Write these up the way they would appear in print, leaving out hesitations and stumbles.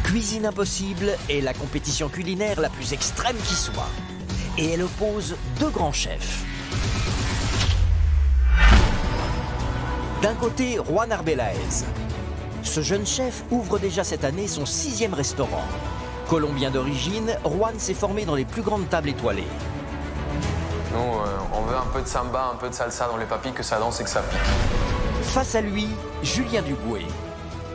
Cuisine Impossible est la compétition culinaire la plus extrême qui soit. Et elle oppose deux grands chefs. D'un côté, Juan Arbelaez. Ce jeune chef ouvre déjà cette année son 6e restaurant. Colombien d'origine, Juan s'est formé dans les plus grandes tables étoilées. Nous, on veut un peu de samba, un peu de salsa dans les papilles, que ça danse et que ça pique. Face à lui, Julien Duboué.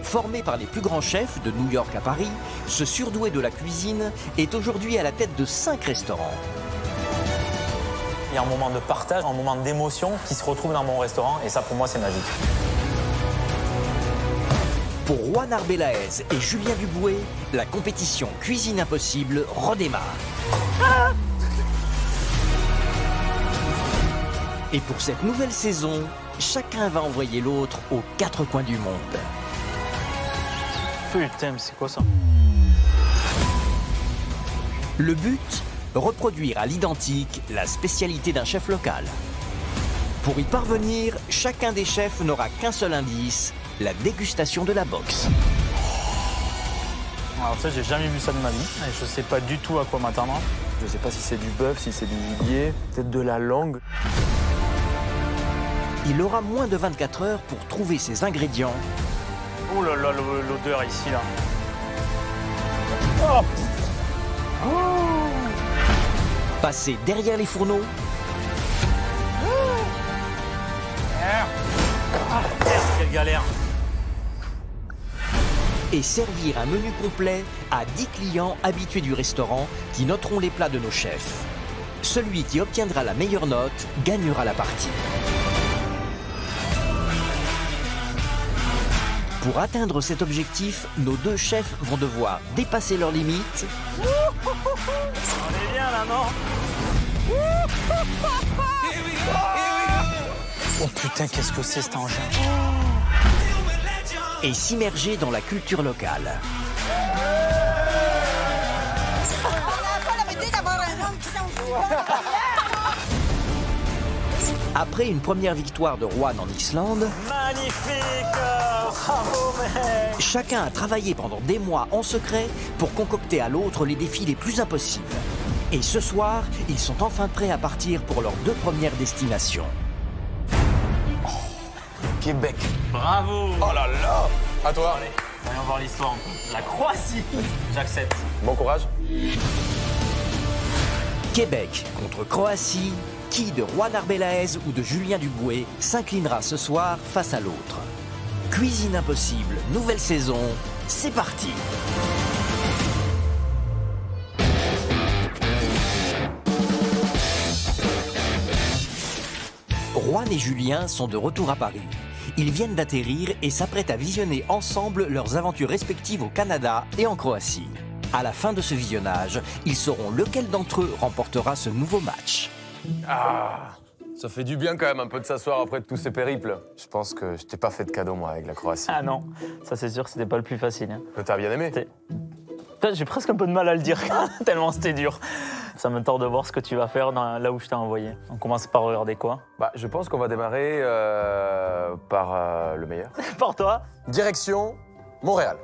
Formé par les plus grands chefs de New York à Paris, ce surdoué de la cuisine est aujourd'hui à la tête de 5 restaurants. Il y a un moment de partage, un moment d'émotion qui se retrouve dans mon restaurant et ça pour moi c'est magique. Pour Juan Arbelaez et Julien Duboué, la compétition Cuisine Impossible redémarre. Et pour cette nouvelle saison, chacun va envoyer l'autre aux 4 coins du monde. Putain, mais c'est quoi ça? Le but, reproduire à l'identique la spécialité d'un chef local. Pour y parvenir, chacun des chefs n'aura qu'un seul indice, la dégustation de la boxe. Alors ça, j'ai jamais vu ça de ma vie. Et je sais pas du tout à quoi m'attendre. Je sais pas si c'est du bœuf, si c'est du gibier, peut-être de la langue. Il aura moins de 24 heures pour trouver ses ingrédients. Oh là là, l'odeur ici, là. Oh. Passer derrière les fourneaux. Ah, merde, quelle galère. Et servir un menu complet à 10 clients habitués du restaurant qui noteront les plats de nos chefs. Celui qui obtiendra la meilleure note gagnera la partie. Pour atteindre cet objectif, nos 2 chefs vont devoir dépasser leurs limites. On est bien là, non? Oh putain, qu'est-ce que c'est cet engin? Et s'immerger dans la culture locale. Après une première victoire de Juan en Islande, Magnifique! Bravo, mec! chacun a travaillé pendant des mois en secret pour concocter à l'autre les défis les plus impossibles. Et ce soir, ils sont enfin prêts à partir pour leurs 2 premières destinations. Québec. Bravo! Oh là là! À toi. Allez, voyons voir l'histoire. La Croatie! J'accepte. Bon courage. Québec contre Croatie, qui de Juan Arbelaez ou de Julien Duboué s'inclinera ce soir face à l'autre? Cuisine Impossible, nouvelle saison, c'est parti! Juan et Julien sont de retour à Paris. Ils viennent d'atterrir et s'apprêtent à visionner ensemble leurs aventures respectives au Canada et en Croatie. À la fin de ce visionnage, ils sauront lequel d'entre eux remportera ce nouveau match. Ah, ça fait du bien quand même un peu de s'asseoir après tous ces périples. Je pense que je t'ai pas fait de cadeau moi avec la Croatie. Ah non, ça c'est sûr, c'était pas le plus facile. Hein. Que t'as bien aimé? J'ai presque un peu de mal à le dire, tellement c'était dur. Ça me tord de voir ce que tu vas faire là où je t'ai envoyé. On commence par regarder quoi? Bah, je pense qu'on va démarrer par le meilleur. Par toi? Direction Montréal.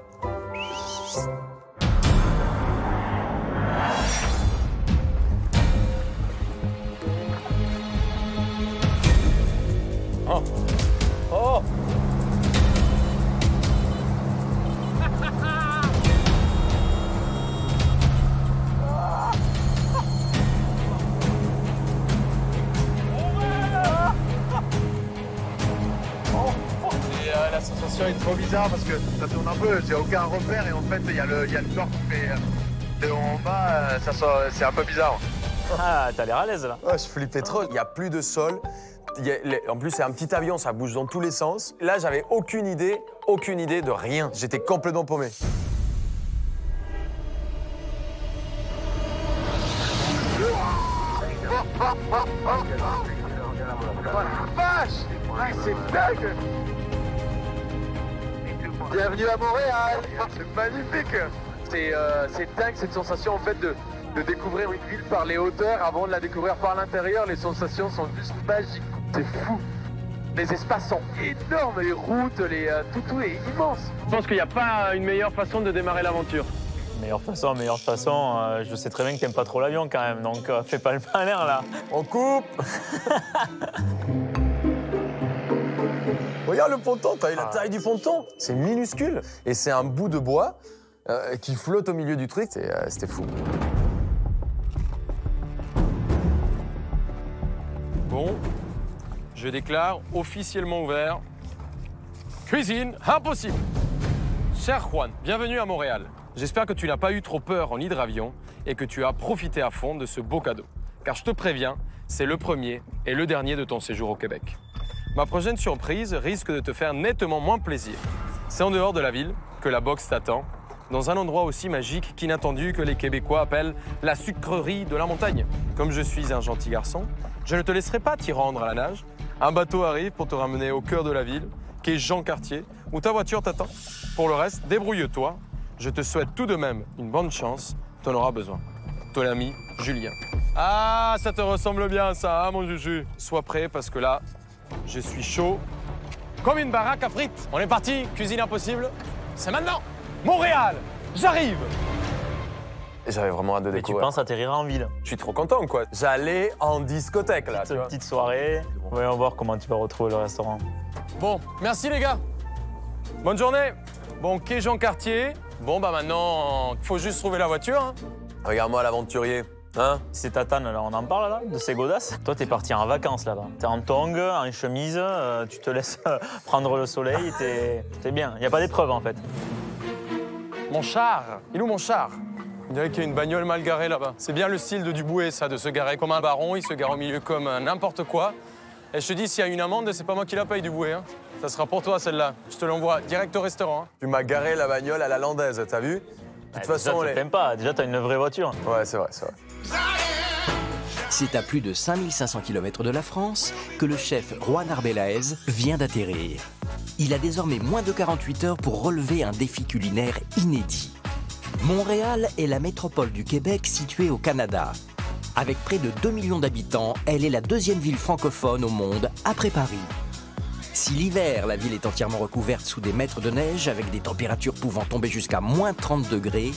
Oh. Oh. Et la sensation est trop bizarre parce que ça tourne un peu, j'ai aucun repère et en fait il y a le corps qui fait de haut en bas, c'est un peu bizarre. Ah, t'as l'air à l'aise là. Oh, je flippais trop. Il n'y a plus de sol. En plus, c'est un petit avion, ça bouge dans tous les sens. Là, j'avais aucune idée de rien. J'étais complètement paumé. Vache! Ah, c'est dingue! Bienvenue à Montréal! C'est magnifique! C'est dingue cette sensation en fait de découvrir une ville par les hauteurs avant de la découvrir par l'intérieur. Les sensations sont juste magiques. C'est fou! Les espaces sont énormes, les routes, tout est immense. Je pense qu'il n'y a pas une meilleure façon de démarrer l'aventure. Meilleure façon, je sais très bien que t'aimes pas trop l'avion quand même, donc fais pas le malin là. On coupe. Regarde le ponton, t'as vu la taille du ponton? C'est minuscule. Et c'est un bout de bois qui flotte au milieu du truc, c'était fou. Bon, je déclare officiellement ouvert. Cuisine impossible. Cher Juan, bienvenue à Montréal. J'espère que tu n'as pas eu trop peur en hydravion et que tu as profité à fond de ce beau cadeau. Car je te préviens, c'est le premier et le dernier de ton séjour au Québec. Ma prochaine surprise risque de te faire nettement moins plaisir. C'est en dehors de la ville que la boxe t'attend, dans un endroit aussi magique qu'inattendu que les Québécois appellent la sucrerie de la montagne. Comme je suis un gentil garçon, je ne te laisserai pas t'y rendre à la nage. Un bateau arrive pour te ramener au cœur de la ville, quai Jean-Cartier, où ta voiture t'attend. Pour le reste, débrouille-toi. Je te souhaite tout de même une bonne chance. T'en auras besoin. Ton ami Julien. Ah, ça te ressemble bien ça, hein, mon Juju. Sois prêt parce que là, je suis chaud comme une baraque à frites. On est parti, cuisine impossible. C'est maintenant. Montréal, j'arrive. J'avais vraiment hâte de Mais découvrir. tu penses atterrir en ville. Je suis trop content, quoi. J'allais en discothèque, là, tu vois. Petite soirée. Voyons voir comment tu vas retrouver le restaurant. Bon, merci les gars. Bonne journée. Bon, quai Jean-Cartier. Bon, bah maintenant, il faut juste trouver la voiture. Hein. Regarde-moi l'aventurier, hein? C'est Tatane, là, on en parle là, de ces godasses. Toi, t'es parti en vacances là-bas. T'es en tongs, en chemise, tu te laisses prendre le soleil, t'es bien. Il n'y a pas d'épreuve en fait. Mon char. Il est où mon char? On dirait qu'il y a une bagnole mal garée là-bas. C'est bien le style de Duboué, ça, de se garer comme un baron. Il se gare au milieu comme n'importe quoi. Et je te dis, s'il y a une amende, c'est pas moi qui la paye, Duboué. Hein. Ça sera pour toi, celle-là. Je te l'envoie direct au restaurant. Hein. Tu m'as garé la bagnole à la landaise, t'as vu? De toute façon, déjà, tu t'aimes pas. Déjà, t'as une vraie voiture. Ouais, c'est vrai, c'est vrai. C'est à plus de 5500 km de la France que le chef Juan Arbelaez vient d'atterrir. Il a désormais moins de 48 heures pour relever un défi culinaire inédit. Montréal est la métropole du Québec située au Canada. Avec près de 2 millions d'habitants, elle est la deuxième ville francophone au monde après Paris. Si l'hiver, la ville est entièrement recouverte sous des mètres de neige avec des températures pouvant tomber jusqu'à moins 30 degrés,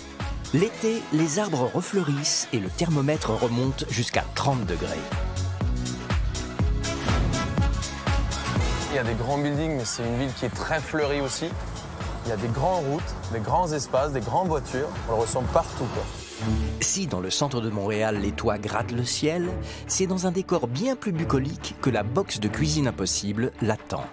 l'été, les arbres refleurissent et le thermomètre remonte jusqu'à 30 degrés. Il y a des grands buildings, mais c'est une ville qui est très fleurie aussi. Il y a des grandes routes, des grands espaces, des grandes voitures. On le ressent partout, quoi. Si dans le centre de Montréal, les toits grattent le ciel, c'est dans un décor bien plus bucolique que la boxe de Cuisine Impossible l'attend.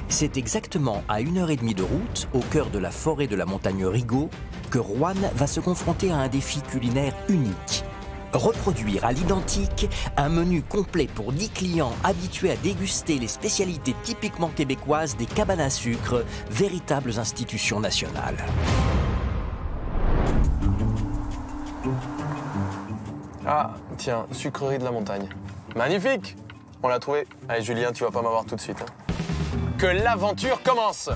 C'est exactement à 1h30 de route, au cœur de la forêt de la montagne Rigaud, que Juan va se confronter à un défi culinaire unique. Reproduire à l'identique un menu complet pour 10 clients habitués à déguster les spécialités typiquement québécoises des cabanes à sucre, véritables institutions nationales. Ah, tiens, sucrerie de la montagne. Magnifique! On l'a trouvé. Allez, Julien, tu vas pas m'avoir tout de suite. Hein. Que l'aventure commence.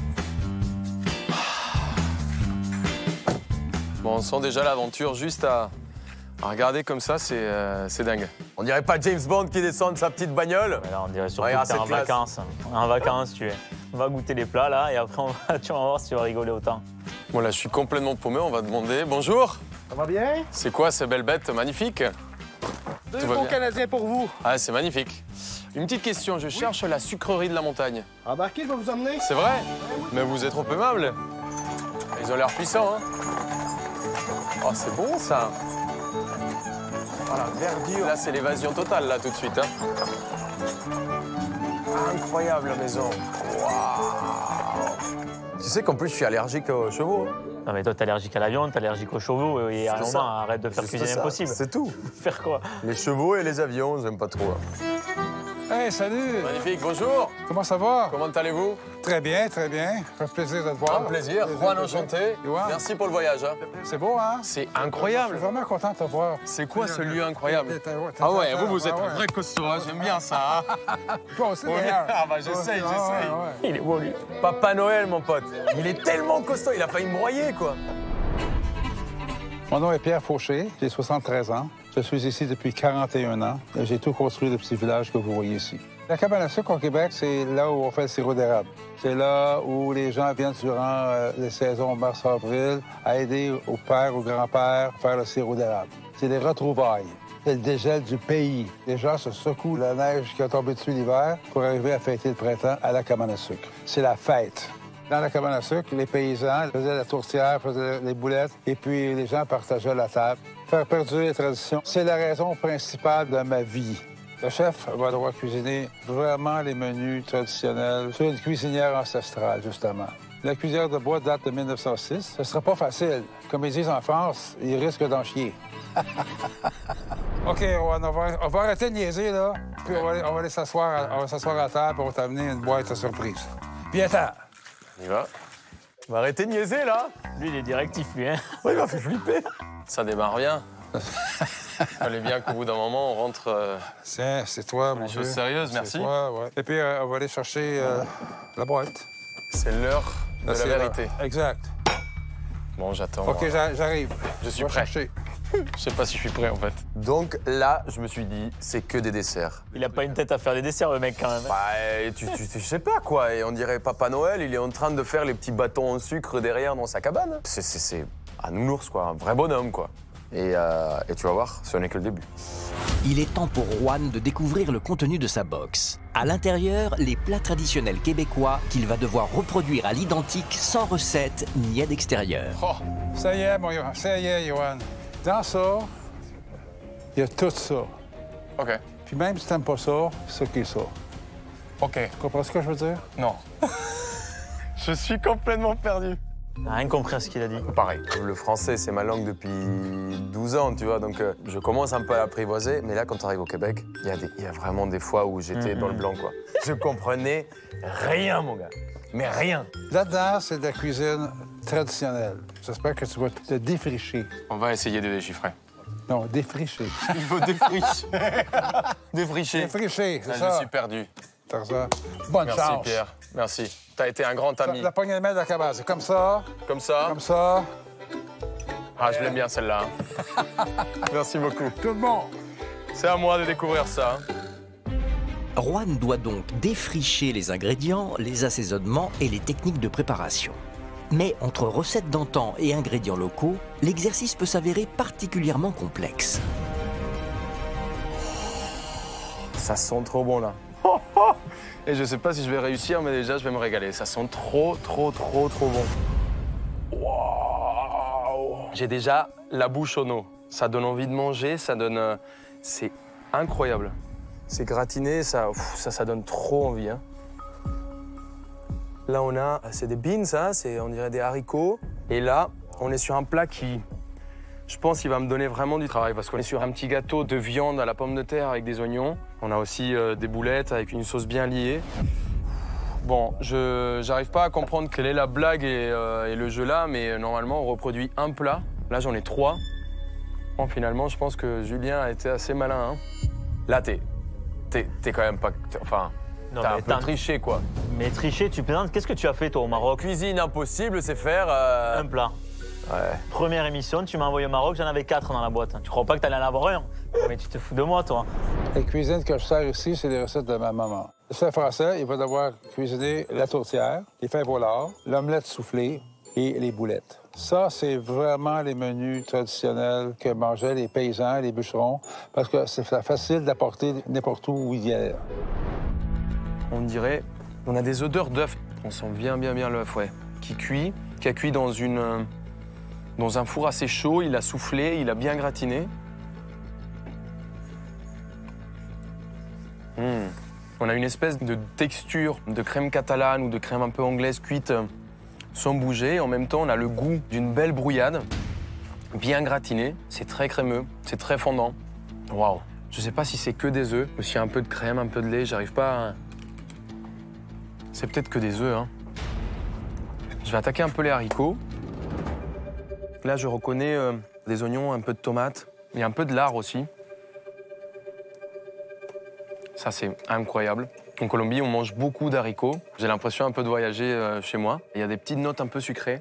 Bon, on sent déjà l'aventure juste à regarder comme ça, c'est dingue. On dirait pas James Bond qui descend de sa petite bagnole. Mais là, on dirait surtout Regarde que t'es en cette classe. vacances. En vacances, tu es. On va goûter les plats là et après tu vas voir si tu vas rigoler autant. Bon, là, je suis complètement paumé. On va demander bonjour. Ça va bien? C'est quoi ces belles bêtes magnifiques? Deux Tout va bons bien. Canadiens pour vous. Ah, c'est magnifique. Une petite question, je cherche la sucrerie de la montagne. Embarquez, je vais vous emmener. C'est vrai? Mais vous êtes trop aimable. Ils ont l'air puissants, hein? Oh, c'est bon, ça. Oh, la verdure. Là, c'est l'évasion totale, là, tout de suite. Hein. Incroyable, la maison. Waouh! Tu sais qu'en plus, je suis allergique aux chevaux. Hein. Non mais toi t'es allergique à l'avion, t'es allergique aux chevaux et à un C'est moment ça. arrête de faire Juste Cuisine ça, Impossible. C'est tout. Faire quoi? Les chevaux et les avions, j'aime pas trop. Hein. Hey, salut! Magnifique, bonjour. Comment ça va? Comment allez-vous? Très bien, très bien. Ça fait plaisir de te voir. Un plaisir. Juan, enchanté. Juan. Merci pour le voyage. Hein. C'est beau, hein? C'est Je suis incroyable. vraiment content de te voir. C'est quoi ce lieu incroyable? T'es- Ah ouais, t'es- vous êtes ouais, un vrai costaud, hein. J'aime bien ça. Hein. Toi aussi, Ouais. d'ailleurs. Ah bah, Toi aussi, j'essaye. Il est beau lui. Papa Noël, mon pote. Il est tellement costaud, il a failli me broyer, quoi. Mon nom est Pierre Fauché, j'ai 73 ans. Je suis ici depuis 41 ans. J'ai tout construit le petit village que vous voyez ici. La cabane à sucre au Québec, c'est là où on fait le sirop d'érable. C'est là où les gens viennent durant les saisons mars-avril à aider au père, au grand-père à faire le sirop d'érable. C'est des retrouvailles. C'est le dégel du pays. Les gens se secouent la neige qui a tombé dessus l'hiver pour arriver à fêter le printemps à la cabane à sucre. C'est la fête. Dans la cabane à sucre, les paysans faisaient la tourtière, faisaient les boulettes, et puis les gens partageaient la table. Faire perdurer les traditions, c'est la raison principale de ma vie. Le chef va devoir cuisiner vraiment les menus traditionnels sur une cuisinière ancestrale, justement. La cuisinière de bois date de 1906. Ce sera pas facile. Comme ils disent en France, ils risquent d'en chier. OK, Rowan, on va arrêter de niaiser, là. Puis on va aller s'asseoir à table pour t'amener une boîte à surprise. Viens-t'en! On y va. On va arrêter de niaiser, là. Lui, il est directif, lui, hein. Ouais, il m'a fait flipper. Ça démarre bien. Fallait bien qu'au bout d'un moment, on rentre... Tiens, c'est toi, mon des Dieu. choses sérieuses, merci. C'est toi, ouais. Et puis, on va aller chercher la boîte. C'est l'heure de la vérité. Exact. Bon, j'attends. OK, j'arrive. Je suis Va prêt. chercher. Je sais pas si je suis prêt, en fait. Donc là, je me suis dit, c'est que des desserts. Il a pas une tête à faire des desserts, le mec, quand même. Bah, je sais pas, quoi. Et on dirait Papa Noël, il est en train de faire les petits bâtons en sucre derrière dans sa cabane. C'est un nounours, quoi. Un vrai bonhomme, quoi. Et tu vas voir, ce n'est que le début. Il est temps pour Juan de découvrir le contenu de sa box. À l'intérieur, les plats traditionnels québécois qu'il va devoir reproduire à l'identique sans recette ni aide extérieure. Oh, ça y est, ça y est, Johan. Dans ça, il y a tout ça. OK. Puis même si t'aimes pas ça, c'est qui ça. OK. Tu comprends ce que je veux dire? Non. Je suis complètement perdu. T'as rien compris à ce qu'il a dit. Pareil. Le français, c'est ma langue depuis 12 ans, tu vois, donc je commence un peu à l'apprivoiser. Mais là, quand tu arrives au Québec, il y a vraiment des fois où j'étais dans le blanc, quoi. Je comprenais rien, mon gars. Mais rien. Là-dedans, c'est de la cuisine traditionnelle. J'espère que tu vas te défricher. On va essayer de déchiffrer. Non, défricher. Il faut défricher. Défricher. Défricher, c'est Là, ça. je suis perdu. Tarzan. Bonne Merci, chance. Pierre. Merci. T'as été un grand ami. La poignée de main de la cabane, c'est comme ça, Comme ça. comme ça. Ah, je l'aime bien, celle-là. Merci beaucoup. Tout le monde. C'est à moi de découvrir ça. Juan doit donc défricher les ingrédients, les assaisonnements et les techniques de préparation. Mais entre recettes d'antan et ingrédients locaux, l'exercice peut s'avérer particulièrement complexe. Ça sent trop bon, là. Et je sais pas si je vais réussir, mais déjà, je vais me régaler. Ça sent trop bon. Waouh! J'ai déjà la bouche au eau. Ça donne envie de manger, ça donne... c'est incroyable. C'est gratiné, ça donne trop envie. Hein. Là, on a... c'est des beans, ça. On dirait des haricots. Et là, on est sur un plat qui... Je pense qu'il va me donner vraiment du travail parce qu'on est sur un petit gâteau de viande à la pomme de terre avec des oignons. On a aussi des boulettes avec une sauce bien liée. Bon, je n'arrive pas à comprendre quelle est la blague et le jeu là, mais normalement, on reproduit un plat. Là, j'en ai 3. Bon, finalement, je pense que Julien a été assez malin. Hein. Là, t'es quand même pas... Enfin, t'as un peu triché, quoi. Mais tricher, tu plaisantes. Qu'est-ce que tu as fait, toi, au Maroc? Cuisine impossible, c'est faire... Un plat. Ouais. Première émission, tu m'as envoyé au Maroc, j'en avais 4 dans la boîte. Tu crois pas que t'allais en avoir un? Mais tu te fous de moi, toi. Les cuisines que je sers ici, c'est les recettes de ma maman. Le chef français, il va devoir cuisiner la tourtière, les fèves au lard, l'omelette soufflée et les boulettes. Ça, c'est vraiment les menus traditionnels que mangeaient les paysans, les bûcherons, parce que c'est facile d'apporter n'importe où ils viennent. On dirait... On a des odeurs d'œuf. On sent bien l'œuf, ouais. Qui a cuit dans un four assez chaud, il a soufflé, il a bien gratiné. On a une espèce de texture de crème catalane ou de crème un peu anglaise cuite sans bouger. En même temps, on a le goût d'une belle brouillade, bien gratinée. C'est très crémeux, c'est très fondant. Waouh! Je sais pas si c'est que des œufs, ou s'il y a un peu de crème, un peu de lait, j'arrive pas à... C'est peut-être que des œufs, hein. Je vais attaquer un peu les haricots. Là, je reconnais des oignons, un peu de tomates et un peu de lard aussi. Ça, c'est incroyable. En Colombie, on mange beaucoup d'haricots. J'ai l'impression un peu de voyager chez moi. Il y a des petites notes un peu sucrées.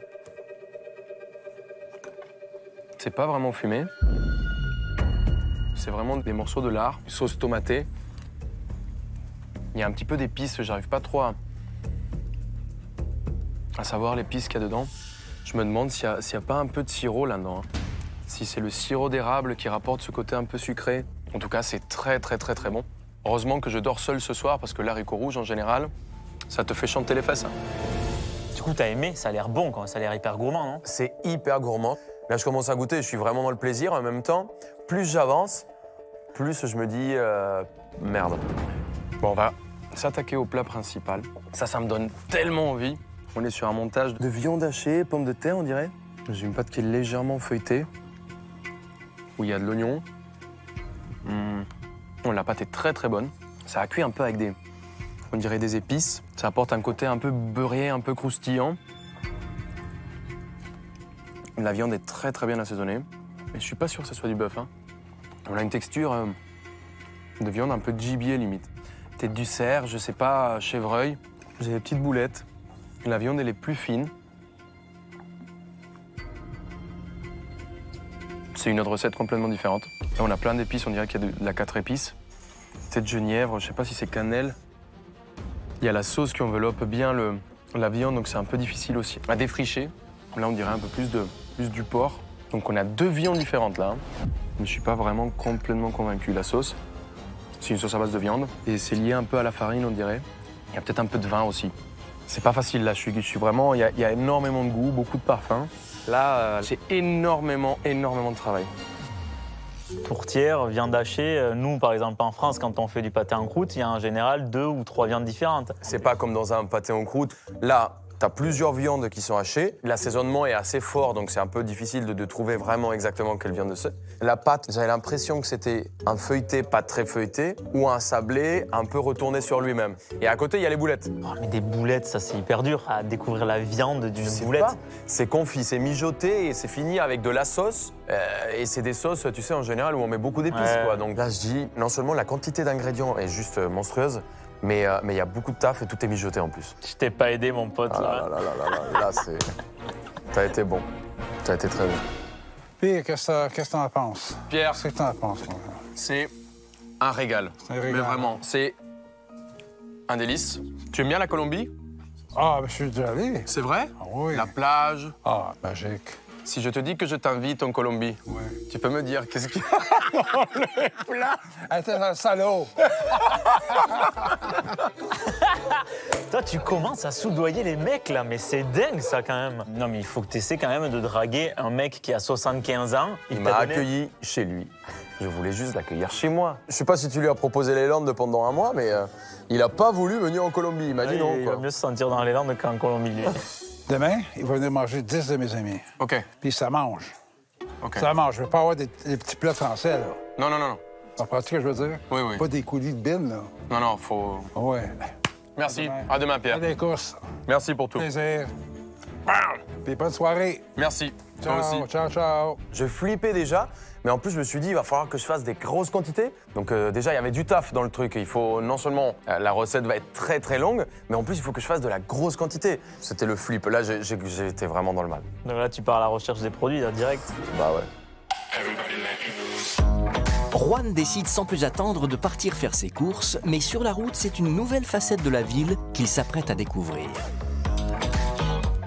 C'est pas vraiment fumé. C'est vraiment des morceaux de lard, une sauce tomatée. Il y a un petit peu d'épices, j'arrive pas trop à savoir l'épice qu'il y a dedans. Je me demande s'il y a pas un peu de sirop là-dedans. Hein. Si c'est le sirop d'érable qui rapporte ce côté un peu sucré. En tout cas, c'est très bon. Heureusement que je dors seul ce soir parce que l'haricot rouge, en général, ça te fait chanter les fesses. Hein. Du coup, t'as aimé, ça a l'air bon, quoi. Ça a l'air hyper gourmand, non? C'est hyper gourmand. Là, je commence à goûter, je suis vraiment dans le plaisir. En même temps, plus j'avance, plus je me dis merde. Bon, on va s'attaquer au plat principal. Ça me donne tellement envie. On est sur un montage de viande hachée, pommes de terre, on dirait. J'ai une pâte qui est légèrement feuilletée, où il y a de l'oignon. La pâte est très bonne. Ça a cuit un peu avec on dirait des épices. Ça apporte un côté un peu beurré, un peu croustillant. La viande est très bien assaisonnée. Mais je suis pas sûr que ce soit du bœuf. Hein. On a une texture de viande un peu de gibier limite. Peut-être du cerf, je sais pas, chevreuil. J'ai des petites boulettes. La viande, elle est plus fine. C'est une autre recette complètement différente. Là, on a plein d'épices, on dirait qu'il y a de la 4 épices. Peut-être genièvre, je sais pas si c'est cannelle. Il y a la sauce qui enveloppe bien la viande, donc c'est un peu difficile aussi à défricher. Là, on dirait un peu plus du porc. Donc on a 2 viandes différentes là. Mais je suis pas vraiment complètement convaincu. La sauce, c'est une sauce à base de viande. Et c'est lié un peu à la farine, on dirait. Il y a peut-être un peu de vin aussi. C'est pas facile là, je suis vraiment, il y a énormément de goût, beaucoup de parfum. Là, j'ai énormément de travail. Tourtière, viande hachée. Nous, par exemple, en France, quand on fait du pâté en croûte, il y a en général 2 ou 3 viandes différentes. C'est pas comme dans un pâté en croûte. Là, t'as plusieurs viandes qui sont hachées. L'assaisonnement est assez fort, donc c'est un peu difficile de trouver vraiment exactement quelle viande c'est. La pâte, j'avais l'impression que c'était un feuilleté pas très feuilleté ou un sablé un peu retourné sur lui-même. Et à côté, il y a les boulettes. Oh, mais des boulettes, ça c'est hyper dur à découvrir la viande d'une boulette. C'est confit, c'est mijoté et c'est fini avec de la sauce. Et c'est des sauces, tu sais, en général, où on met beaucoup d'épices, quoi. Donc là, je dis, non seulement la quantité d'ingrédients est juste monstrueuse, mais il y a beaucoup de taf et tout est mijoté en plus. Je t'ai pas aidé, mon pote. Là, c'est... T'as été bon. T'as été très bon. Pierre, qu'est-ce que t'en penses? Pierre, Qu'est-ce que t'en penses? c'est un régal. C'est un régal. Mais vraiment, c'est un délice. Tu aimes bien la Colombie? Ah, ben, je suis déjà allé. C'est vrai? Ah oui. La plage. Ah, magique. Si je te dis que je t'invite en Colombie, tu peux me dire qu'est-ce qu'il y a dans le plat? Attends, un salaud! Toi, tu commences à soudoyer les mecs, là, mais c'est dingue, ça, quand même. Non, mais il faut que tu essaies quand même de draguer un mec qui a 75 ans. Il m'a accueilli chez lui. Je voulais juste l'accueillir chez moi. Je sais pas si tu lui as proposé les Landes pendant un mois, mais il a pas voulu venir en Colombie. Il m'a dit non, Il quoi. va mieux se sentir dans les Landes qu'en Colombie, lui. Demain, il va venir manger 10 de mes amis. OK. Puis ça mange. OK. Ça mange. Je veux pas avoir des petits plats français, là. Non. Comprends-tu ce que je veux dire? Oui. Pas des coulis de bine, là. Non, faut... Ouais. Merci. À demain, Pierre. Allez, course. Merci pour tout. Plaisir. Puis bonne soirée. Merci. Toi aussi. Ciao. Je flippais déjà, mais en plus, je me suis dit, il va falloir que je fasse des grosses quantités. Donc déjà, il y avait du taf dans le truc. Il faut non seulement, la recette va être très longue, mais en plus, il faut que je fasse de la grosse quantité. C'était le flip. Là, j'étais vraiment dans le mal. Donc là, tu pars à la recherche des produits, là, direct. Bah ouais. Juan décide sans plus attendre de partir faire ses courses, mais sur la route, c'est une nouvelle facette de la ville qu'il s'apprête à découvrir.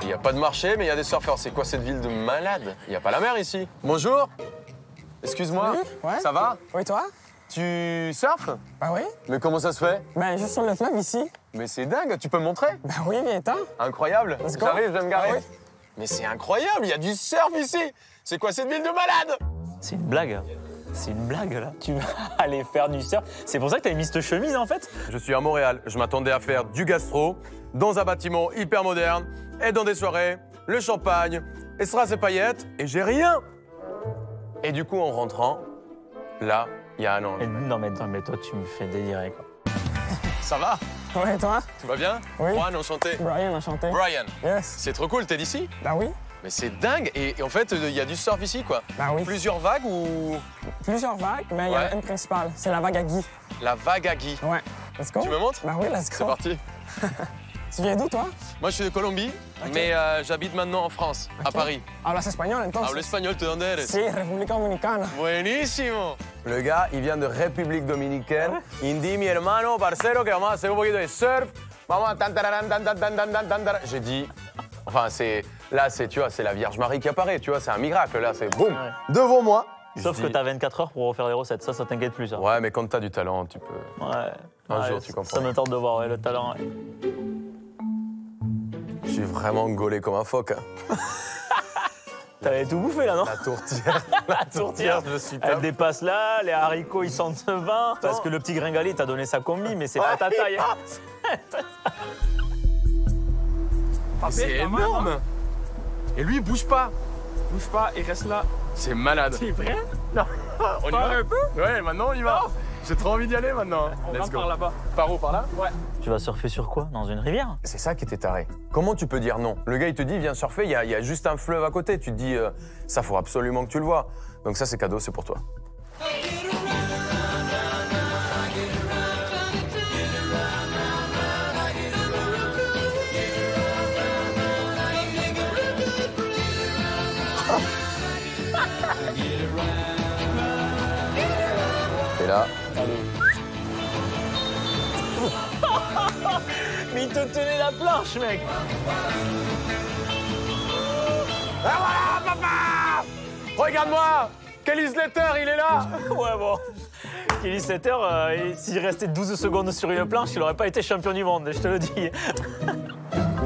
Il n'y a pas de marché, mais il y a des surfeurs. C'est quoi cette ville de malade? Il n'y a pas la mer ici. Bonjour. Excuse-moi. Ouais. Ça va? Oui, toi? Tu surfes? Ben oui. Mais comment ça se fait? Ben, juste sur le fleuve ici. Mais c'est dingue, tu peux me montrer? Ben oui, viens-t'en. Incroyable. Let's go. J'arrive, je vais me garer. Ah oui. Mais c'est incroyable, il y a du surf ici. C'est quoi cette ville de malade? C'est une blague. C'est une blague, là. Tu vas aller faire du surf. C'est pour ça que t'avais mis cette chemise, en fait? Je suis à Montréal. Je m'attendais à faire du gastro dans un bâtiment hyper moderne et dans des soirées, le champagne, et strass et paillettes, et j'ai rien. Et du coup, en rentrant, là, il y a un ange. Non, mais toi, tu me fais délirer, quoi. Ça va? Ouais, toi? Tout va bien? Oui. Juan, enchanté. Brian, enchanté. Brian. Yes. C'est trop cool, t'es d'ici? Ben oui. Mais c'est dingue. Et en fait, il y a du surf ici, quoi. Ben oui. Plusieurs vagues ou Plusieurs vagues, mais il y en a Ouais. une principale. C'est la vague à Guy. la vague à Guy? Ouais. Let's go. Tu me montres? Ben oui, let's go. C'est parti. Tu viens d'où, toi? Moi, je suis de Colombie, mais j'habite maintenant en France, à Paris. Hablas español, entonces? Hablo espagnol, ¿de dónde eres? Sí, República Dominicana. Buenísimo. Le gars, il vient de République Dominicaine. Il me dit, mi hermano, parcero, que vamos a hacer un poquito de surf. Vamos a tan, tararan, tan, tan, tan, tan, tan, tan, tan. J'ai dit, enfin, tu vois, c'est la Vierge Marie qui apparaît, tu vois, c'est un miracle, là, c'est boum, devant moi. Sauf que t'as 24 heures pour refaire les recettes, ça t'inquiète plus, ça. Ouais, mais quand t'as du talent, tu peux... Ouais. Un jour, tu comprends. Ça me tente de voir, ouais, le talent. Ouais. Je suis vraiment gaulé comme un phoque. Hein. T'avais tout bouffé, là, non? La tourtière. La tourtière, je suis Elle top. dépasse là, les haricots, ils sentent le vin. Parce que le petit gringalet t'a donné sa combi, mais c'est pas ta taille. Hein. C'est énorme. Et lui, il bouge pas. Bouge pas et reste là. C'est malade. T'es prêt? On y va un peu? Ouais, maintenant on y va. J'ai trop envie d'y aller maintenant. On Let's rentre go. par là-bas. Par où, par là? Ouais. Tu vas surfer sur quoi? Dans une rivière? C'est ça qui était taré. Comment tu peux dire non? Le gars, il te dit, viens surfer, il y a juste un fleuve à côté. Tu te dis, ça, faut absolument que tu le vois. Donc ça, c'est cadeau, c'est pour toi. Et là, Mais il te tenait la planche, mec! Ah voilà, papa! Regarde-moi! Kelly Slater, il est là! Ouais, bon. Kelly Slater, s'il restait 12 secondes sur une planche, il aurait pas été champion du monde, je te le dis.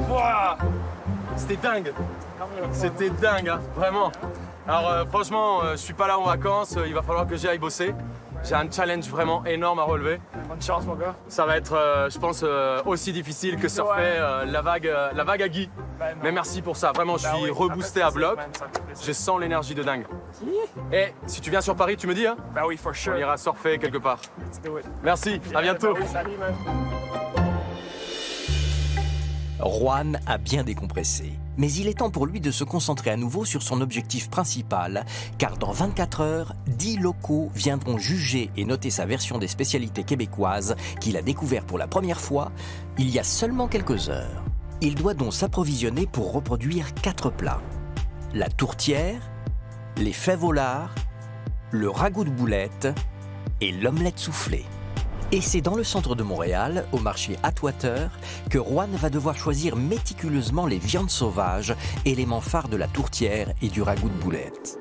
Wow. C'était dingue. C'était dingue, hein, vraiment. Alors franchement, je suis pas là en vacances, il va falloir que j'aille bosser. J'ai un challenge vraiment énorme à relever. Bonne chance, mon gars. Ça va être, je pense, aussi difficile que surfer la vague à Guy. Ben non. Mais merci pour ça, vraiment, je suis reboosté à bloc. Je sens l'énergie de dingue. Et si tu viens sur Paris, tu me dis, hein? Ben oui, for sure. On ira surfer quelque part. Let's do it. Merci, à bientôt. Ben oui, salut, man. Juan a bien décompressé. Mais il est temps pour lui de se concentrer à nouveau sur son objectif principal, car dans 24 heures, 10 locaux viendront juger et noter sa version des spécialités québécoises qu'il a découvert pour la première fois il y a seulement quelques heures. Il doit donc s'approvisionner pour reproduire 4 plats. La tourtière, les fèves au lard, le ragoût de boulettes et l'omelette soufflée. Et c'est dans le centre de Montréal, au marché Atwater, que Juan va devoir choisir méticuleusement les viandes sauvages, éléments phares de la tourtière et du ragoût de boulettes.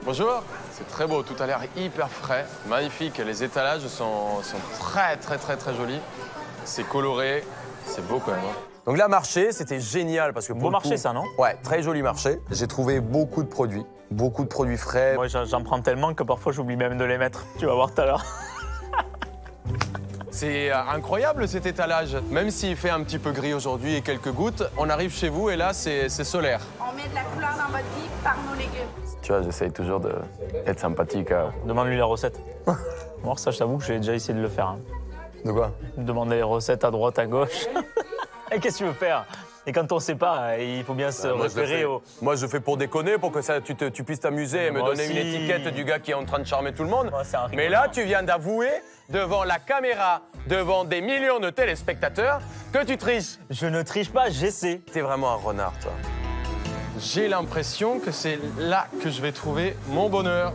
Bonjour, c'est très beau, tout a l'air hyper frais, magnifique. Les étalages sont très jolis. C'est coloré, c'est beau quand même. Hein. donc là, marché, c'était génial parce que pour Beau le marché, coup- ça, non? Ouais, très joli marché. J'ai trouvé beaucoup de produits frais. Moi, j'en prends tellement que parfois, j'oublie même de les mettre. Tu vas voir tout à l'heure. C'est incroyable cet étalage. Même s'il fait un petit peu gris aujourd'hui et quelques gouttes, on arrive chez vous et là, c'est solaire. On met de la couleur dans votre vie par nos légumes. Tu vois, j'essaye toujours d'être sympathique. Demande-lui la recette. Moi, ça, je t'avoue que j'ai déjà essayé de le faire. Hein. De quoi? Demander les recettes à droite, à gauche. Et qu'est-ce que tu veux faire? Et quand on sait pas, il faut bien se référer au... Moi, je fais pour déconner, pour que ça, tu puisses t'amuser et me Moi donner aussi. une étiquette du gars qui est en train de charmer tout le monde. Moi, c'est un Mais là, tu viens d'avouer devant la caméra, devant des millions de téléspectateurs, que tu triches. Je ne triche pas, j'essaie. T'es vraiment un renard, toi. J'ai l'impression que c'est là que je vais trouver mon bonheur.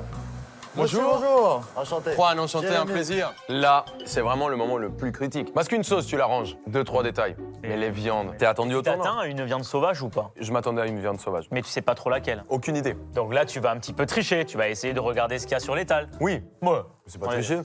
Bonjour. Bonjour, enchanté. Juan, enchanté, un Jérémy. plaisir. Là, c'est vraiment le moment le plus critique. Parce qu'une sauce, tu l'arranges. 2-3 détails. Mais les viandes. T'es attendu au tournant? T'atteins une viande sauvage ou pas? Je m'attendais à une viande sauvage. Mais tu sais pas trop laquelle. Aucune idée. Donc là, tu vas un petit peu tricher. Tu vas essayer de regarder ce qu'il y a sur l'étal. Oui. Moi. C'est pas Ouais. tricher.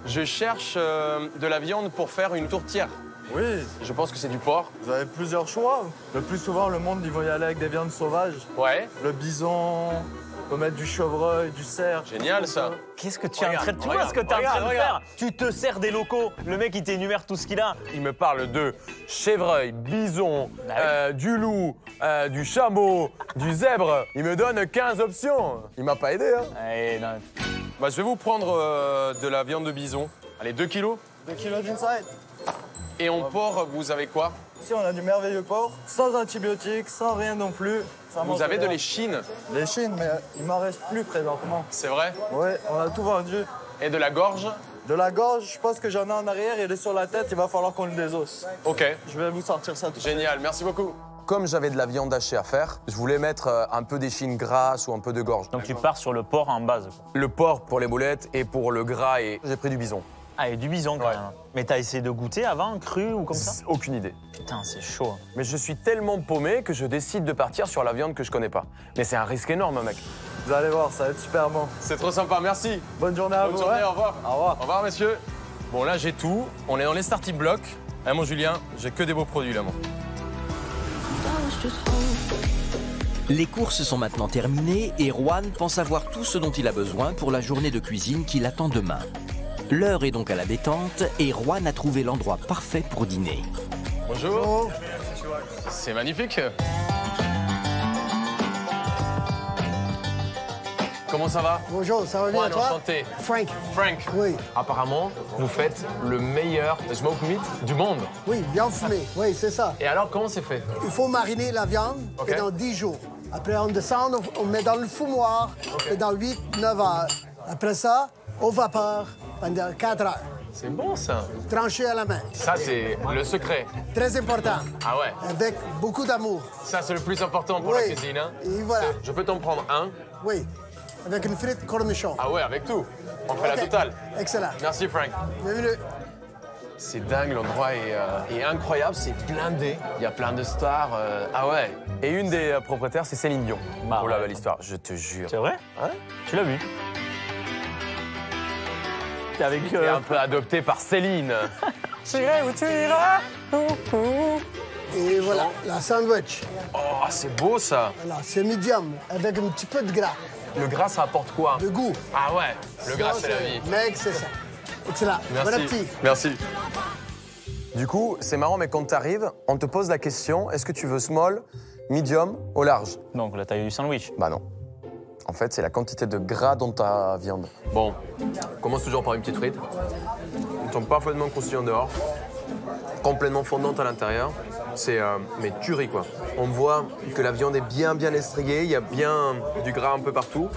Je cherche de la viande pour faire une tourtière. Oui, Je pense que c'est du porc. vous avez plusieurs choix. Le plus souvent, le monde, il va y aller avec des viandes sauvages. Ouais, Le bison, on peut mettre du chevreuil, du cerf. génial ça. Qu'est-ce que tu es en Regarde, train de... Tu vois ce que tu es en train de faire? Tu te sers des locaux. Le mec, il t'énumère tout ce qu'il a. Il me parle de chevreuil, bison, Bah du loup, du chameau, du zèbre. Il me donne 15 options. Il m'a pas aidé, hein. Allez, non. Bah, je vais vous prendre de la viande de bison. Allez, 2 kilos. 2 kilos d'inside. Et en porc, vous avez quoi? Ici, on a du merveilleux porc, sans antibiotiques, sans rien non plus. Ça mange Vous avez de bien. l'échine, Les chines, mais il m'en reste plus présentement. c'est vrai? Oui, on a tout vendu. Et de la gorge? De la gorge, je pense que j'en ai en arrière et sur la tête, il va falloir qu'on le désosse. Ok. Je vais vous sortir ça tout de suite. Génial, merci beaucoup. Comme j'avais de la viande hachée à faire, je voulais mettre un peu d'échine grasse ou un peu de gorge. Donc tu pars sur le porc en base. Quoi. Le porc pour les boulettes et pour le gras, et j'ai pris du bison. Ah, et du bison quand même. Mais t'as essayé de goûter avant, cru ou comme ça? Aucune idée. Putain, c'est chaud. Mais je suis tellement paumé que je décide de partir sur la viande que je connais pas. Mais c'est un risque énorme, mec. Vous allez voir, ça va être super bon. C'est trop sympa, merci. Bonne journée à vous. Bonne journée, ouais. au revoir. Au revoir. Au revoir, messieurs. Bon, là, j'ai tout. On est dans les starting blocks. Hein, mon Julien, j'ai que des beaux produits, là, moi. Les courses sont maintenant terminées et Juan pense avoir tout ce dont il a besoin pour la journée de cuisine qui l'attend demain. L'heure est donc à la détente et Juan a trouvé l'endroit parfait pour dîner. Bonjour. C'est magnifique. Comment ça va? Bonjour, ça va bien, Juan, toi? enchanté. Frank. Frank. Oui. Apparemment, vous faites le meilleur smoke meat du monde. Oui, bien fumé. Oui, c'est ça. Et alors, comment c'est fait? Il faut mariner la viande pendant 10 jours. Après, on descend, on met dans le fumoir pendant 8-9 heures. Après ça, au vapeur pendant 4 heures. C'est bon, ça. Tranché à la main. Ça, c'est le secret. Très important. Ah ouais? Avec beaucoup d'amour. Ça, c'est le plus important pour la cuisine, hein? Et voilà. Je peux t'en prendre un? Oui. Avec une frite cornichon. Ah ouais, avec tout. On fait la totale. Excellent. Merci, Frank. Bienvenue. C'est dingue, l'endroit est incroyable, c'est blindé. Il y a plein de stars. Ah ouais. Et une des propriétaires, c'est Céline Dion. Bah, oh là, ouais. belle histoire, je te jure. C'est vrai? Ouais. Tu l'as vu? T'es avec... Et un peu adopté par Céline. J'irai où tu iras. Et voilà, la sandwich. Oh, c'est beau, ça. Voilà, c'est medium, avec un petit peu de gras. Le gras, ça apporte quoi? De goût. Ah ouais, le gras, c'est la vie. Mec, c'est ça. Excellent. Merci. Bon appétit. Merci. Du coup, c'est marrant, mais quand tu arrives, on te pose la question, est-ce que tu veux small, medium ou large? Donc la taille du sandwich. Bah non. En fait, c'est la quantité de gras dans ta viande. Bon, on commence toujours par une petite frite. Ils sont parfaitement croustillants dehors, complètement fondante à l'intérieur. C'est mais tuerie, quoi. On voit que la viande est bien estriée, il y a bien du gras un peu partout.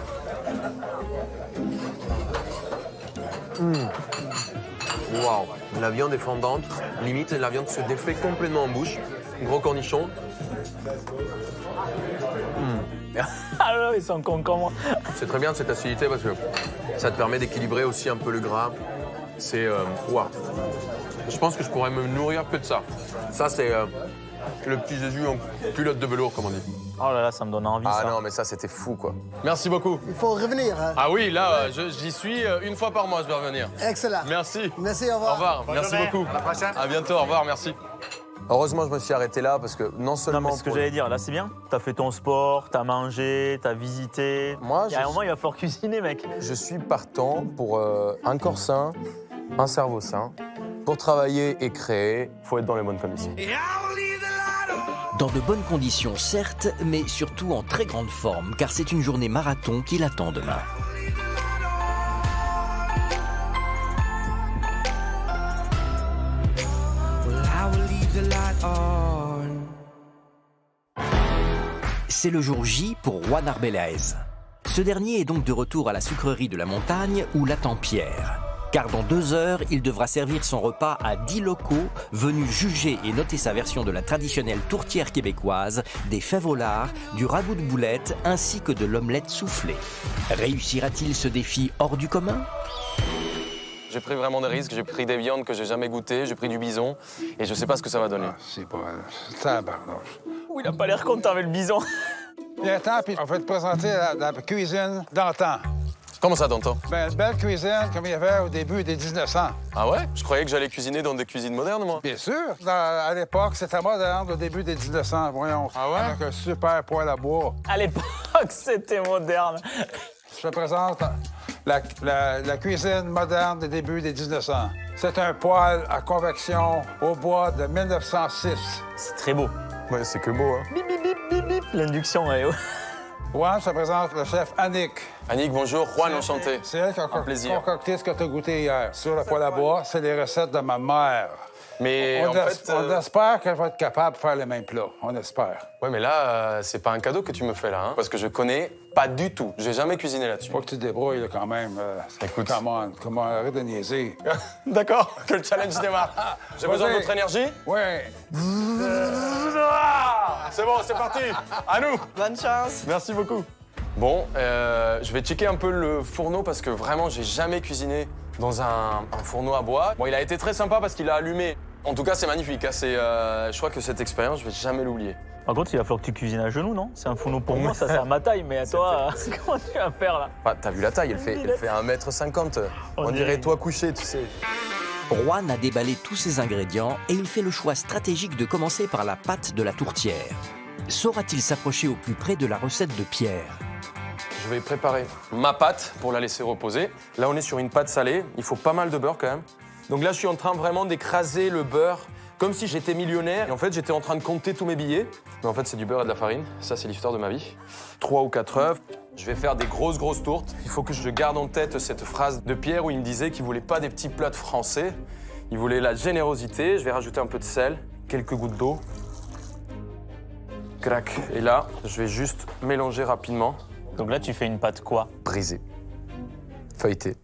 Waouh, la viande est fondante, limite la viande se défait complètement en bouche. Gros cornichon. Ah là, ils sont concombres. C'est très bien cette acidité parce que ça te permet d'équilibrer aussi un peu le gras. C'est waouh. Je pense que je pourrais me nourrir que de ça. Ça, c'est le petit Jésus en culotte de velours, comme on dit. Oh là là, ça me donne envie, Ah ça. non, mais ça, c'était fou, quoi. Merci beaucoup. Il faut revenir. Hein. Ah oui, là, j'y suis une fois par mois, je vais revenir. Excellent. Merci. Merci, au revoir. Au revoir, Bonne merci journée. beaucoup. À la prochaine. À bientôt, au revoir, merci. Heureusement, je me suis arrêté là parce que non seulement... Non, mais ce que j'allais dire, là, c'est bien. T'as fait ton sport, t'as mangé, t'as visité. Moi, Il y a un moment, il va falloir cuisiner, mec. Je suis partant pour un corps sain, un cerveau sain. Pour travailler et créer, il faut être dans les bonnes conditions. Dans de bonnes conditions, certes, mais surtout en très grande forme, car c'est une journée marathon qui l'attend demain. C'est le jour J pour Juan Arbeláez. Ce dernier est donc de retour à la sucrerie de la montagne où l'attend Pierre. Car dans 2 heures, il devra servir son repas à 10 locaux venus juger et noter sa version de la traditionnelle tourtière québécoise, des fèves au lard, du ragoût de boulettes ainsi que de l'omelette soufflée. Réussira-t-il ce défi hors du commun? J'ai pris vraiment des risques, j'ai pris des viandes que j'ai jamais goûtées, j'ai pris du bison et je sais pas ce que ça va donner. C'est pas... tabarnouche. Ouh, il a pas l'air content avec le bison. Viens temps, puis on va te présenter la cuisine d'antan. Comment ça, t'entends? Ben, une belle cuisine comme il y avait au début des 1900. Ah ouais? Je croyais que j'allais cuisiner dans des cuisines modernes, moi. Bien sûr. À l'époque, c'était moderne, au début des 1900, voyons. Ah ouais? Avec un super poêle à bois. À l'époque, c'était moderne. Je te présente la cuisine moderne des débuts des 1900. C'est un poêle à convection au bois de 1906. C'est très beau. Ouais, c'est que beau, hein. Bip, bip, bip, bip, bip. L'induction, elle est haut. Juan, je te présente le chef Annick. Annick, bonjour. Juan, enchanté. C'est elle qui a plaisir. concocté ce que tu as goûté hier. Sur le poêle à bois, c'est les recettes de ma mère. Mais on espère qu'elle va être capable de faire les mêmes plats. On espère. Ouais, mais là, c'est pas un cadeau que tu me fais, là. Hein, parce que je connais pas du tout. J'ai jamais cuisiné là-dessus. Faut que tu te débrouilles, là, quand même. Écoute. Comment arrête de niaiser. D'accord, que le challenge démarre. J'ai besoin de votre énergie? Ouais. C'est bon, c'est parti. À nous. Bonne chance. Merci beaucoup. Bon, je vais checker un peu le fourneau parce que vraiment, j'ai jamais cuisiné dans un fourneau à bois. Bon, il a été très sympa parce qu'il a allumé. En tout cas, c'est magnifique. Hein. Je crois que cette expérience, je vais jamais l'oublier. Par contre, il va falloir que tu cuisines à genoux, non? C'est un fourneau pour moi, ça c'est à ma taille, mais à toi, comment tu vas faire là? Ah, t'as vu la taille, elle fait 1m50. On dirait toi couché, tu sais. Juan a déballé tous ses ingrédients et il fait le choix stratégique de commencer par la pâte de la tourtière. Saura-t-il s'approcher au plus près de la recette de Pierre? Je vais préparer ma pâte pour la laisser reposer. Là, on est sur une pâte salée. Il faut pas mal de beurre quand même. Donc là, je suis en train vraiment d'écraser le beurre comme si j'étais millionnaire. Et en fait, j'étais en train de compter tous mes billets. Mais en fait, c'est du beurre et de la farine. Ça, c'est l'histoire de ma vie. 3 ou 4 œufs. Je vais faire des grosses tourtes. Il faut que je garde en tête cette phrase de Pierre où il me disait qu'il voulait pas des petits plats de français. Il voulait la générosité. Je vais rajouter un peu de sel, quelques gouttes d'eau. Crac. Et là, je vais juste mélanger rapidement. Donc là, tu fais une pâte quoi? Brisée. Feuilletée.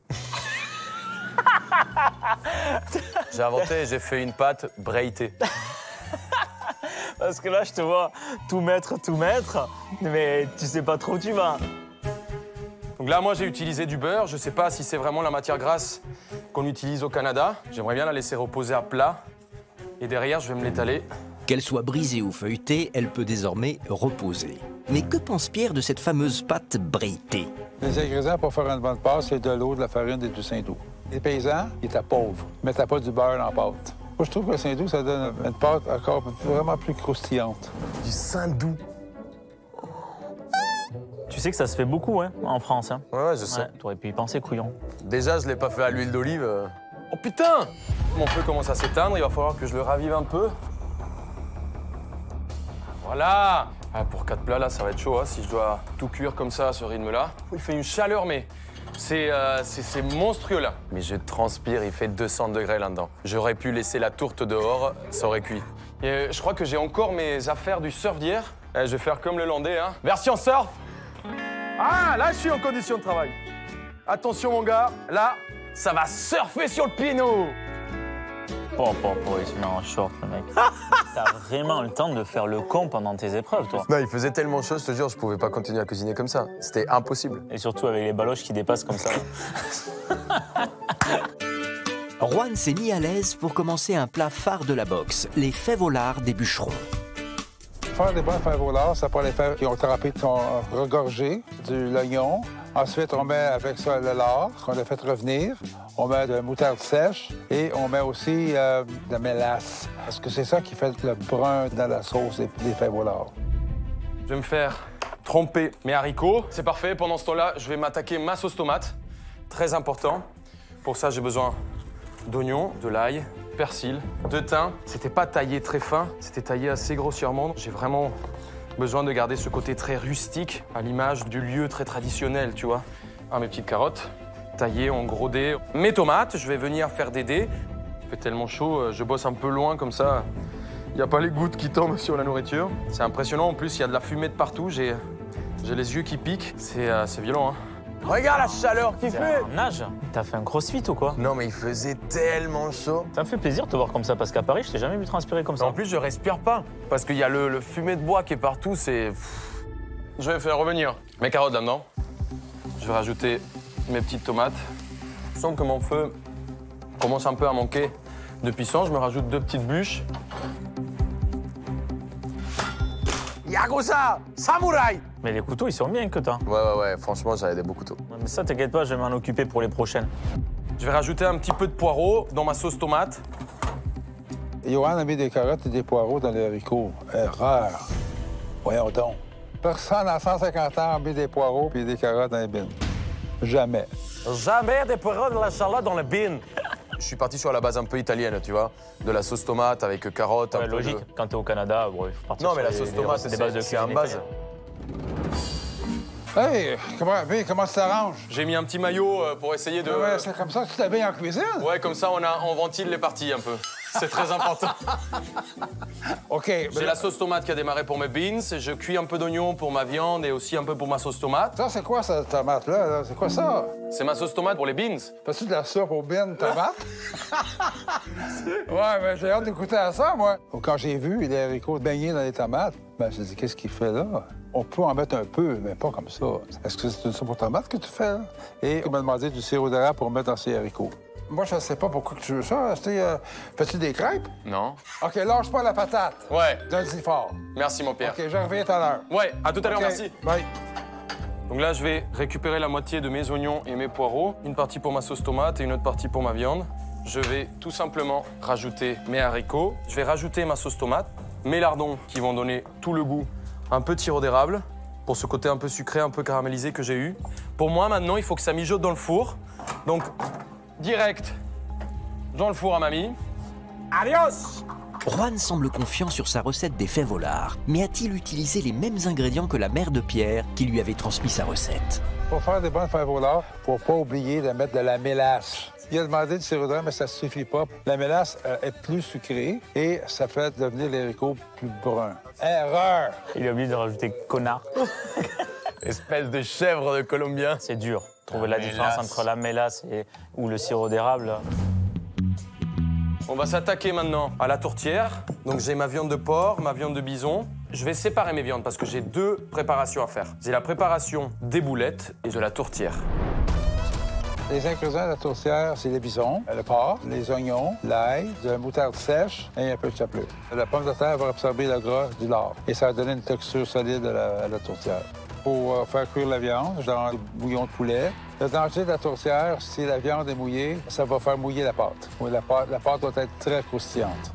J'ai inventé, j'ai fait une pâte breitée. Parce que là, je te vois tout mettre, mais tu sais pas trop où tu vas. Donc là, moi, j'ai utilisé du beurre. Je sais pas si c'est vraiment la matière grasse qu'on utilise au Canada. J'aimerais bien la laisser reposer à plat. Et derrière, je vais me l'étaler. Qu'elle soit brisée ou feuilletée, elle peut désormais reposer. Mais que pense Pierre de cette fameuse pâte breitée? Les ingrédients pour faire une bonne pâte, c'est de l'eau, de la farine et du Saint-Doux. Les paysans, ils étaient pauvres. Ils mettaient pas du beurre dans la pâte. Moi, je trouve que le Saint-Doux, ça donne une pâte encore vraiment plus croustillante. Du Saint-Doux. Tu sais que ça se fait beaucoup, hein, en France. Hein. Ouais, je sais. Ouais, t'aurais pu y penser, couillon. Déjà, je l'ai pas fait à l'huile d'olive. Oh putain! Mon feu commence à s'éteindre, il va falloir que je le ravive un peu. Voilà! Ah, pour 4 plats, là, ça va être chaud, hein, si je dois tout cuire comme ça, à ce rythme-là. Il fait une chaleur, mais c'est monstrueux, là. Mais je transpire, il fait 200 degrés là-dedans. J'aurais pu laisser la tourte dehors, ça aurait cuit. Et, je crois que j'ai encore mes affaires du surf d'hier. Je vais faire comme le Landais, hein. Version surf! Ah, là, je suis en condition de travail. Attention, mon gars, là, ça va surfer sur le piano. Il se met en short, le mec. T'as vraiment le temps de faire le con pendant tes épreuves, toi. Non, il faisait tellement chaud, je te jure, je pouvais pas continuer à cuisiner comme ça. C'était impossible. Et surtout avec les baloches qui dépassent comme ça. Juan s'est mis à l'aise pour commencer un plat phare de la boxe, les fèves au lard des bûcherons. Faire des bonnes fèves au lard, ça prend les fèves qui ont trempé, qui sont regorgées, de l'oignon. Ensuite, on met avec ça le lard qu'on a fait revenir. On met de la moutarde sèche et on met aussi de la mélasse. Parce que c'est ça qui fait le brun dans la sauce des fèves au lard. Je vais me faire tremper mes haricots. C'est parfait. Pendant ce temps-là, je vais m'attaquer ma sauce tomate. Très important. Pour ça, j'ai besoin d'oignons, de l'ail, persil, de thym. C'était pas taillé très fin, c'était taillé assez grossièrement. J'ai vraiment besoin de garder ce côté très rustique, à l'image du lieu très traditionnel, tu vois. Mes petites carottes, taillées en gros dés. Mes tomates, je vais venir faire des dés. Il fait tellement chaud, je bosse un peu loin comme ça. Il n'y a pas les gouttes qui tombent sur la nourriture. C'est impressionnant, en plus, il y a de la fumée de partout. J'ai les yeux qui piquent. C'est violent, hein. Regarde la chaleur qu'il fait! Un nage. T'as fait un crossfit ou quoi? Non, mais il faisait tellement chaud. Ça me fait plaisir de te voir comme ça, parce qu'à Paris, je t'ai jamais vu transpirer comme ça. En plus, je respire pas, parce qu'il y a le fumet de bois qui est partout, c'est... Je vais faire revenir mes carottes là-dedans. Je vais rajouter mes petites tomates. Je sens que mon feu commence un peu à manquer de puissance. Je me rajoute 2 petites bûches. Yakuza! Samouraï! Mais les couteaux, ils sont bien que toi. Ouais, franchement, j'avais des beaux couteaux. Mais ça, t'inquiète pas, je vais m'en occuper pour les prochaines. Je vais rajouter un petit peu de poireau dans ma sauce tomate. Johan a mis des carottes et des poireaux dans les haricots. Erreur. Voyons donc. Personne en 150 ans a mis des poireaux et des carottes dans les bines. Jamais. Jamais des poireaux de la charlotte dans les bines. Je suis parti sur la base un peu italienne, tu vois. De la sauce tomate avec carottes. Ouais, logique. Quand t'es au Canada, il faut partir non, mais sur la sauce tomate, c'est un base. Hey, comment tu t'arranges? J'ai mis un petit maillot pour essayer de... Ouais, c'est comme ça que tu t'habilles en cuisine? Ouais, comme ça, on ventile les parties un peu. C'est très important. OK. J'ai la sauce tomate qui a démarré pour mes beans. Je cuis un peu d'oignon pour ma viande et aussi un peu pour ma sauce tomate. Ça, c'est quoi, cette tomate-là? Là? C'est quoi ça? C'est ma sauce tomate pour les beans. Fais-tu de la soupe aux beans tomate? Ouais, mais j'ai hâte d'écouter à ça, moi. Quand j'ai vu les haricots baignés dans les tomates, ben, je me dit, qu'est-ce qu'il fait là? On peut en mettre un peu, mais pas comme ça. Est-ce que c'est une soupe aux tomates que tu fais, là? Et il m'a demandé du sirop d'érable pour mettre dans ses haricots. Moi, je sais pas pourquoi tu veux ça. Fais-tu des crêpes? Non. OK, lâche pas la patate. Ouais. Donne-y fort. Merci, mon Pierre. OK, je reviens tout à l'heure. Ouais, à tout à l'heure, OK, merci. Bye. Donc là, je vais récupérer la moitié de mes oignons et mes poireaux. Une partie pour ma sauce tomate et une autre partie pour ma viande. Je vais tout simplement rajouter mes haricots. Je vais rajouter ma sauce tomate, mes lardons qui vont donner tout le goût. Un peu de sirop d'érable pour ce côté un peu sucré, un peu caramélisé que j'ai eu. Pour moi, maintenant, il faut que ça mijote dans le four. Donc, direct dans le four à mamie. Adios! Juan semble confiant sur sa recette des fèves au lard, mais a-t-il utilisé les mêmes ingrédients que la mère de Pierre qui lui avait transmis sa recette? Pour faire des bonnes fèves au lard, faut pas oublier de mettre de la mélasse. Il a demandé du sirop d'érable, mais ça ne suffit pas. La mélasse est plus sucrée et ça fait devenir les haricots plus bruns. Erreur! Il a oublié de rajouter connard. Espèce de chèvre de Colombien. C'est dur. Trouver la différence entre la mélasse ou le sirop d'érable. Là. On va s'attaquer maintenant à la tourtière. Donc j'ai ma viande de porc, ma viande de bison. Je vais séparer mes viandes parce que j'ai deux préparations à faire. J'ai la préparation des boulettes et de la tourtière. Les ingrédients de la tourtière, c'est les bisons, le porc, les oignons, l'ail, de la moutarde sèche et un peu de chapelure. La pomme de terre va absorber le gras du lard et ça va donner une texture solide à la tourtière. Pour faire cuire la viande dans le bouillon de poulet. Le danger de la tourtière, si la viande est mouillée, ça va faire mouiller la pâte. La pâte doit être très croustillante.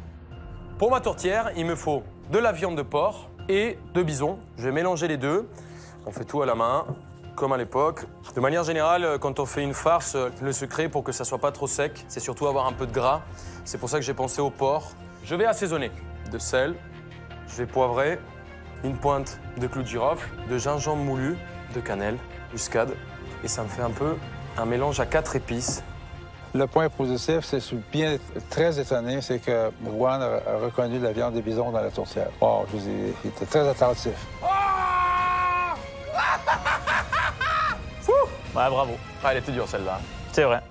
Pour ma tourtière, il me faut de la viande de porc et de bison. Je vais mélanger les deux. On fait tout à la main, comme à l'époque. De manière générale, quand on fait une farce, le secret pour que ça soit pas trop sec, c'est surtout avoir un peu de gras. C'est pour ça que j'ai pensé au porc. Je vais assaisonner de sel, je vais poivrer, une pointe de clou de girofle, de gingembre moulu, de cannelle, muscade. Et ça me fait un peu un mélange à 4 épices. Le point positif, c'est bien très étonné, c'est que Juan a reconnu la viande des bisons dans la tourtière. Wow, il était très attentif. Ouais, bravo. Ah, elle était dure celle-là. C'est vrai.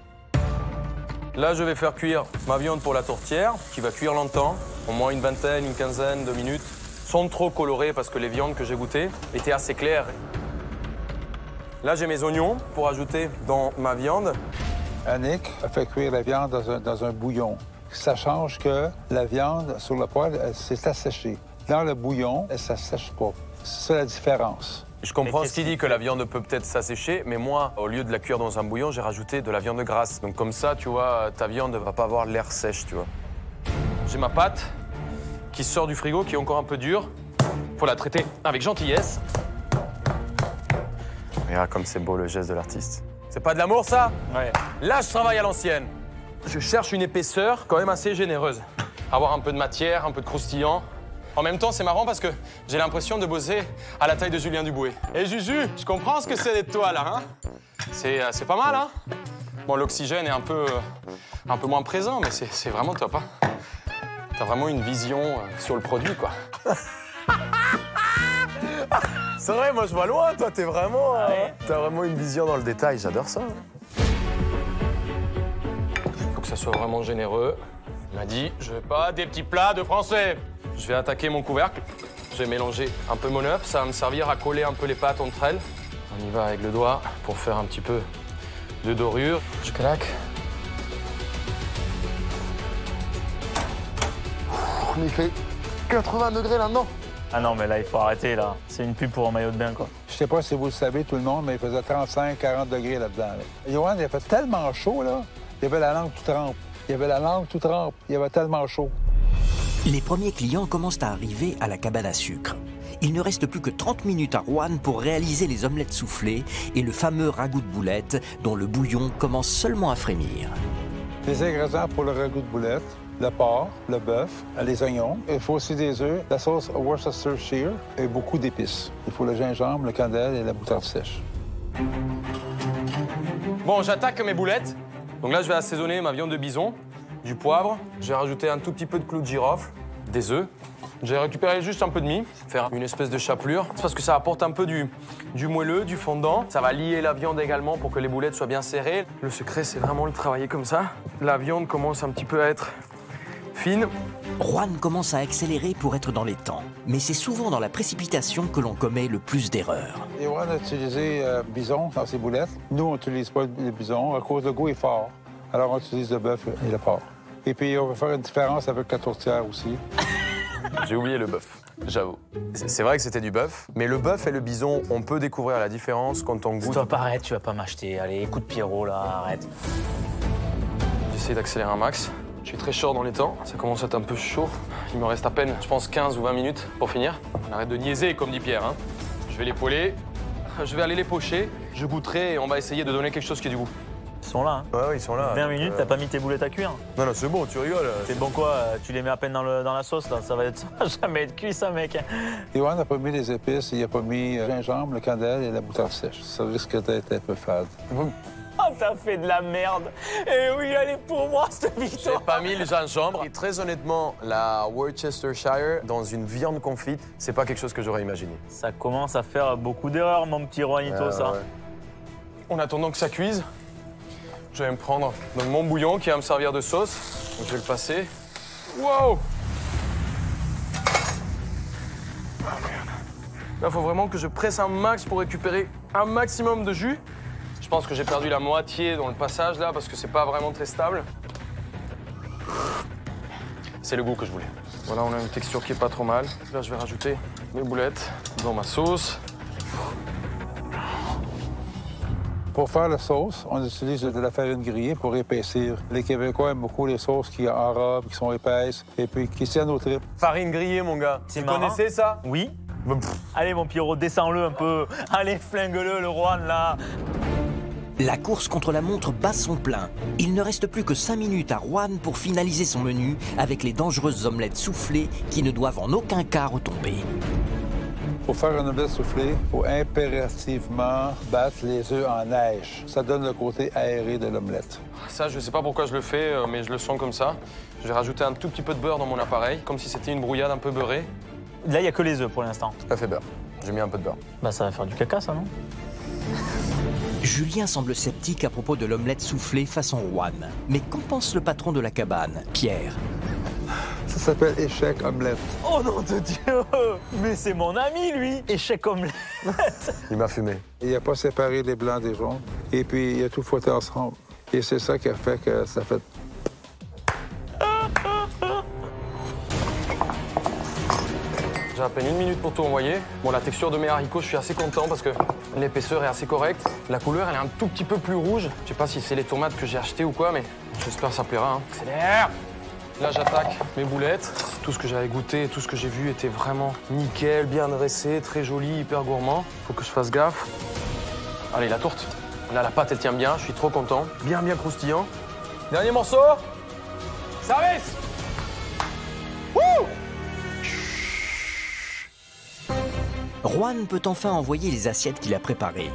Là, je vais faire cuire ma viande pour la tourtière, qui va cuire longtemps, au moins une vingtaine, une quinzaine de minutes, sans trop colorer parce que les viandes que j'ai goûtées étaient assez claires. Là, j'ai mes oignons pour ajouter dans ma viande. Annick a fait cuire la viande dans un bouillon. Ça change que la viande sur le poêle, elle s'est asséchée. Dans le bouillon, elle ne s'assèche pas. C'est ça la différence. Je comprends ce qu'il dit, que la viande peut peut-être s'assécher, mais moi, au lieu de la cuire dans un bouillon, j'ai rajouté de la viande grasse. Donc comme ça, tu vois, ta viande ne va pas avoir l'air sèche, tu vois. J'ai ma pâte qui sort du frigo, qui est encore un peu dure. Faut la traiter avec gentillesse. Regarde comme c'est beau le geste de l'artiste. C'est pas de l'amour, ça? Ouais. Là, je travaille à l'ancienne. Je cherche une épaisseur quand même assez généreuse. Avoir un peu de matière, un peu de croustillant. En même temps, c'est marrant parce que j'ai l'impression de bosser à la taille de Julien Duboué. Et Juju, je comprends ce que c'est d'être toi, là, hein? C'est pas mal, hein? Bon, l'oxygène est un peu moins présent, mais c'est vraiment top, hein? T'as vraiment une vision sur le produit, quoi. C'est vrai, moi, je vois loin, toi, t'as vraiment une vision dans le détail, j'adore ça. Faut que ça soit vraiment généreux. Il m'a dit, je veux pas des petits plats de français. Je vais attaquer mon couvercle. Je vais mélanger un peu mon œuf. Ça va me servir à coller un peu les pâtes entre elles. On y va avec le doigt pour faire un petit peu de dorure. Je claque. Il fait 80 degrés là-dedans. Ah non, mais là, il faut arrêter, là. C'est une pub pour un maillot de bain, quoi. Je sais pas si vous le savez, tout le monde, mais il faisait 35-40 degrés là-dedans. Johan, il a fait tellement chaud, là. Il avait la langue toute trempe. Il avait tellement chaud. Les premiers clients commencent à arriver à la cabane à sucre. Il ne reste plus que 30 minutes à Juan pour réaliser les omelettes soufflées et le fameux ragoût de boulettes dont le bouillon commence seulement à frémir. Les ingrédients pour le ragoût de boulettes, le porc, le bœuf, les oignons. Il faut aussi des œufs, la sauce Worcestershire et beaucoup d'épices. Il faut le gingembre, le cannelle et la moutarde sèche. Bon, j'attaque mes boulettes. Donc là, je vais assaisonner ma viande de bison. du poivre. J'ai rajouté un tout petit peu de clou de girofle, des œufs. J'ai récupéré juste un peu de mie, faire une espèce de chapelure. C'est parce que ça apporte un peu du moelleux, du fondant. Ça va lier la viande également pour que les boulettes soient bien serrées. Le secret, c'est vraiment le travailler comme ça. La viande commence un petit peu à être fine. Juan commence à accélérer pour être dans les temps. Mais c'est souvent dans la précipitation que l'on commet le plus d'erreurs. Et Juan a utilisé bison dans ses boulettes. Nous, on n'utilise pas le bison à cause le goût est fort. Alors, on utilise le bœuf et le porc. Et puis, on va faire une différence avec la tourtière aussi. J'ai oublié le bœuf, j'avoue. C'est vrai que c'était du bœuf, mais le bœuf et le bison, on peut découvrir la différence quand on goûte. Toi, arrête, tu vas pas m'acheter. Allez, écoute Pierrot, là, arrête. J'essaie d'accélérer un max. Je suis très short dans les temps, ça commence à être un peu chaud. Il me reste à peine, je pense, 15 ou 20 minutes pour finir. On arrête de niaiser, comme dit Pierre. Hein. Je vais les poêler, je vais aller les pocher, je goûterai et on va essayer de donner quelque chose qui ait du goût. Ils sont là, hein. Ouais, ils sont là. 20 minutes, t'as pas mis tes boulettes à cuire. Non, non, c'est bon, tu rigoles. C'est bon quoi, tu les mets à peine dans la sauce, là. Ça va jamais être cuit, ça, mec. Et Juan n'a pas mis les épices, il n'a pas mis le gingembre, le cannelle et la moutarde sèche. Ça risque d'être un peu fade. Oh, t'as fait de la merde. Et oui, elle est pour moi, cette victoire. J'ai pas mis le gingembre. Et très honnêtement, la Worcestershire dans une viande confite, c'est pas quelque chose que j'aurais imaginé. Ça commence à faire beaucoup d'erreurs, mon petit Juanito, ça. Ouais. En attendant que ça cuise, je vais me prendre donc, mon bouillon qui va me servir de sauce. Donc, je vais le passer. Wow! Ah, merde. Là, il faut vraiment que je presse un max pour récupérer un maximum de jus. Je pense que j'ai perdu la moitié dans le passage là parce que c'est pas vraiment très stable. C'est le goût que je voulais. Voilà, on a une texture qui est pas trop mal. Là, je vais rajouter mes boulettes dans ma sauce. Pour faire la sauce, on utilise de la farine grillée pour épaissir. Les Québécois aiment beaucoup les sauces qui enrobent, qui sont épaisses et puis qui tiennent aux tripes. Farine grillée, mon gars. Tu connaissais ça? Oui. Allez, mon Pierrot, descends-le un peu. Allez, flingue-le, le Juan, là. La course contre la montre bat son plein. Il ne reste plus que 5 minutes à Juan pour finaliser son menu avec les dangereuses omelettes soufflées qui ne doivent en aucun cas retomber. Pour faire une omelette soufflée, il faut impérativement battre les œufs en neige. Ça donne le côté aéré de l'omelette. Ça, je sais pas pourquoi je le fais, mais je le sens comme ça. Je vais rajouter un tout petit peu de beurre dans mon appareil, comme si c'était une brouillade un peu beurrée. Là, il n'y a que les œufs pour l'instant. Tout à fait beurre. J'ai mis un peu de beurre. Bah, ça va faire du caca, ça, non? Julien semble sceptique à propos de l'omelette soufflée façon Juan. Mais qu'en pense le patron de la cabane, Pierre? Ça s'appelle échec omelette. Oh non de Dieu! Mais c'est mon ami, lui! Échec omelette! Il m'a fumé. Il n'a pas séparé les blancs des jaunes. Et puis, il a tout fouetté ensemble. Et c'est ça qui a fait que ça fait... J'ai à peine 1 minute pour tout envoyer. Bon, la texture de mes haricots, je suis assez content parce que l'épaisseur est assez correcte. La couleur, elle est un tout petit peu plus rouge. Je sais pas si c'est les tomates que j'ai achetées ou quoi, mais j'espère que ça plaira. Hein. Accélère! Là, j'attaque mes boulettes. Tout ce que j'avais goûté, tout ce que j'ai vu était vraiment nickel, bien dressé, très joli, hyper gourmand. Faut que je fasse gaffe. Allez, la tourte. Là, la pâte, elle tient bien, je suis trop content. Bien, bien croustillant. Dernier morceau. Service! Wouh! Juan peut enfin envoyer les assiettes qu'il a préparées.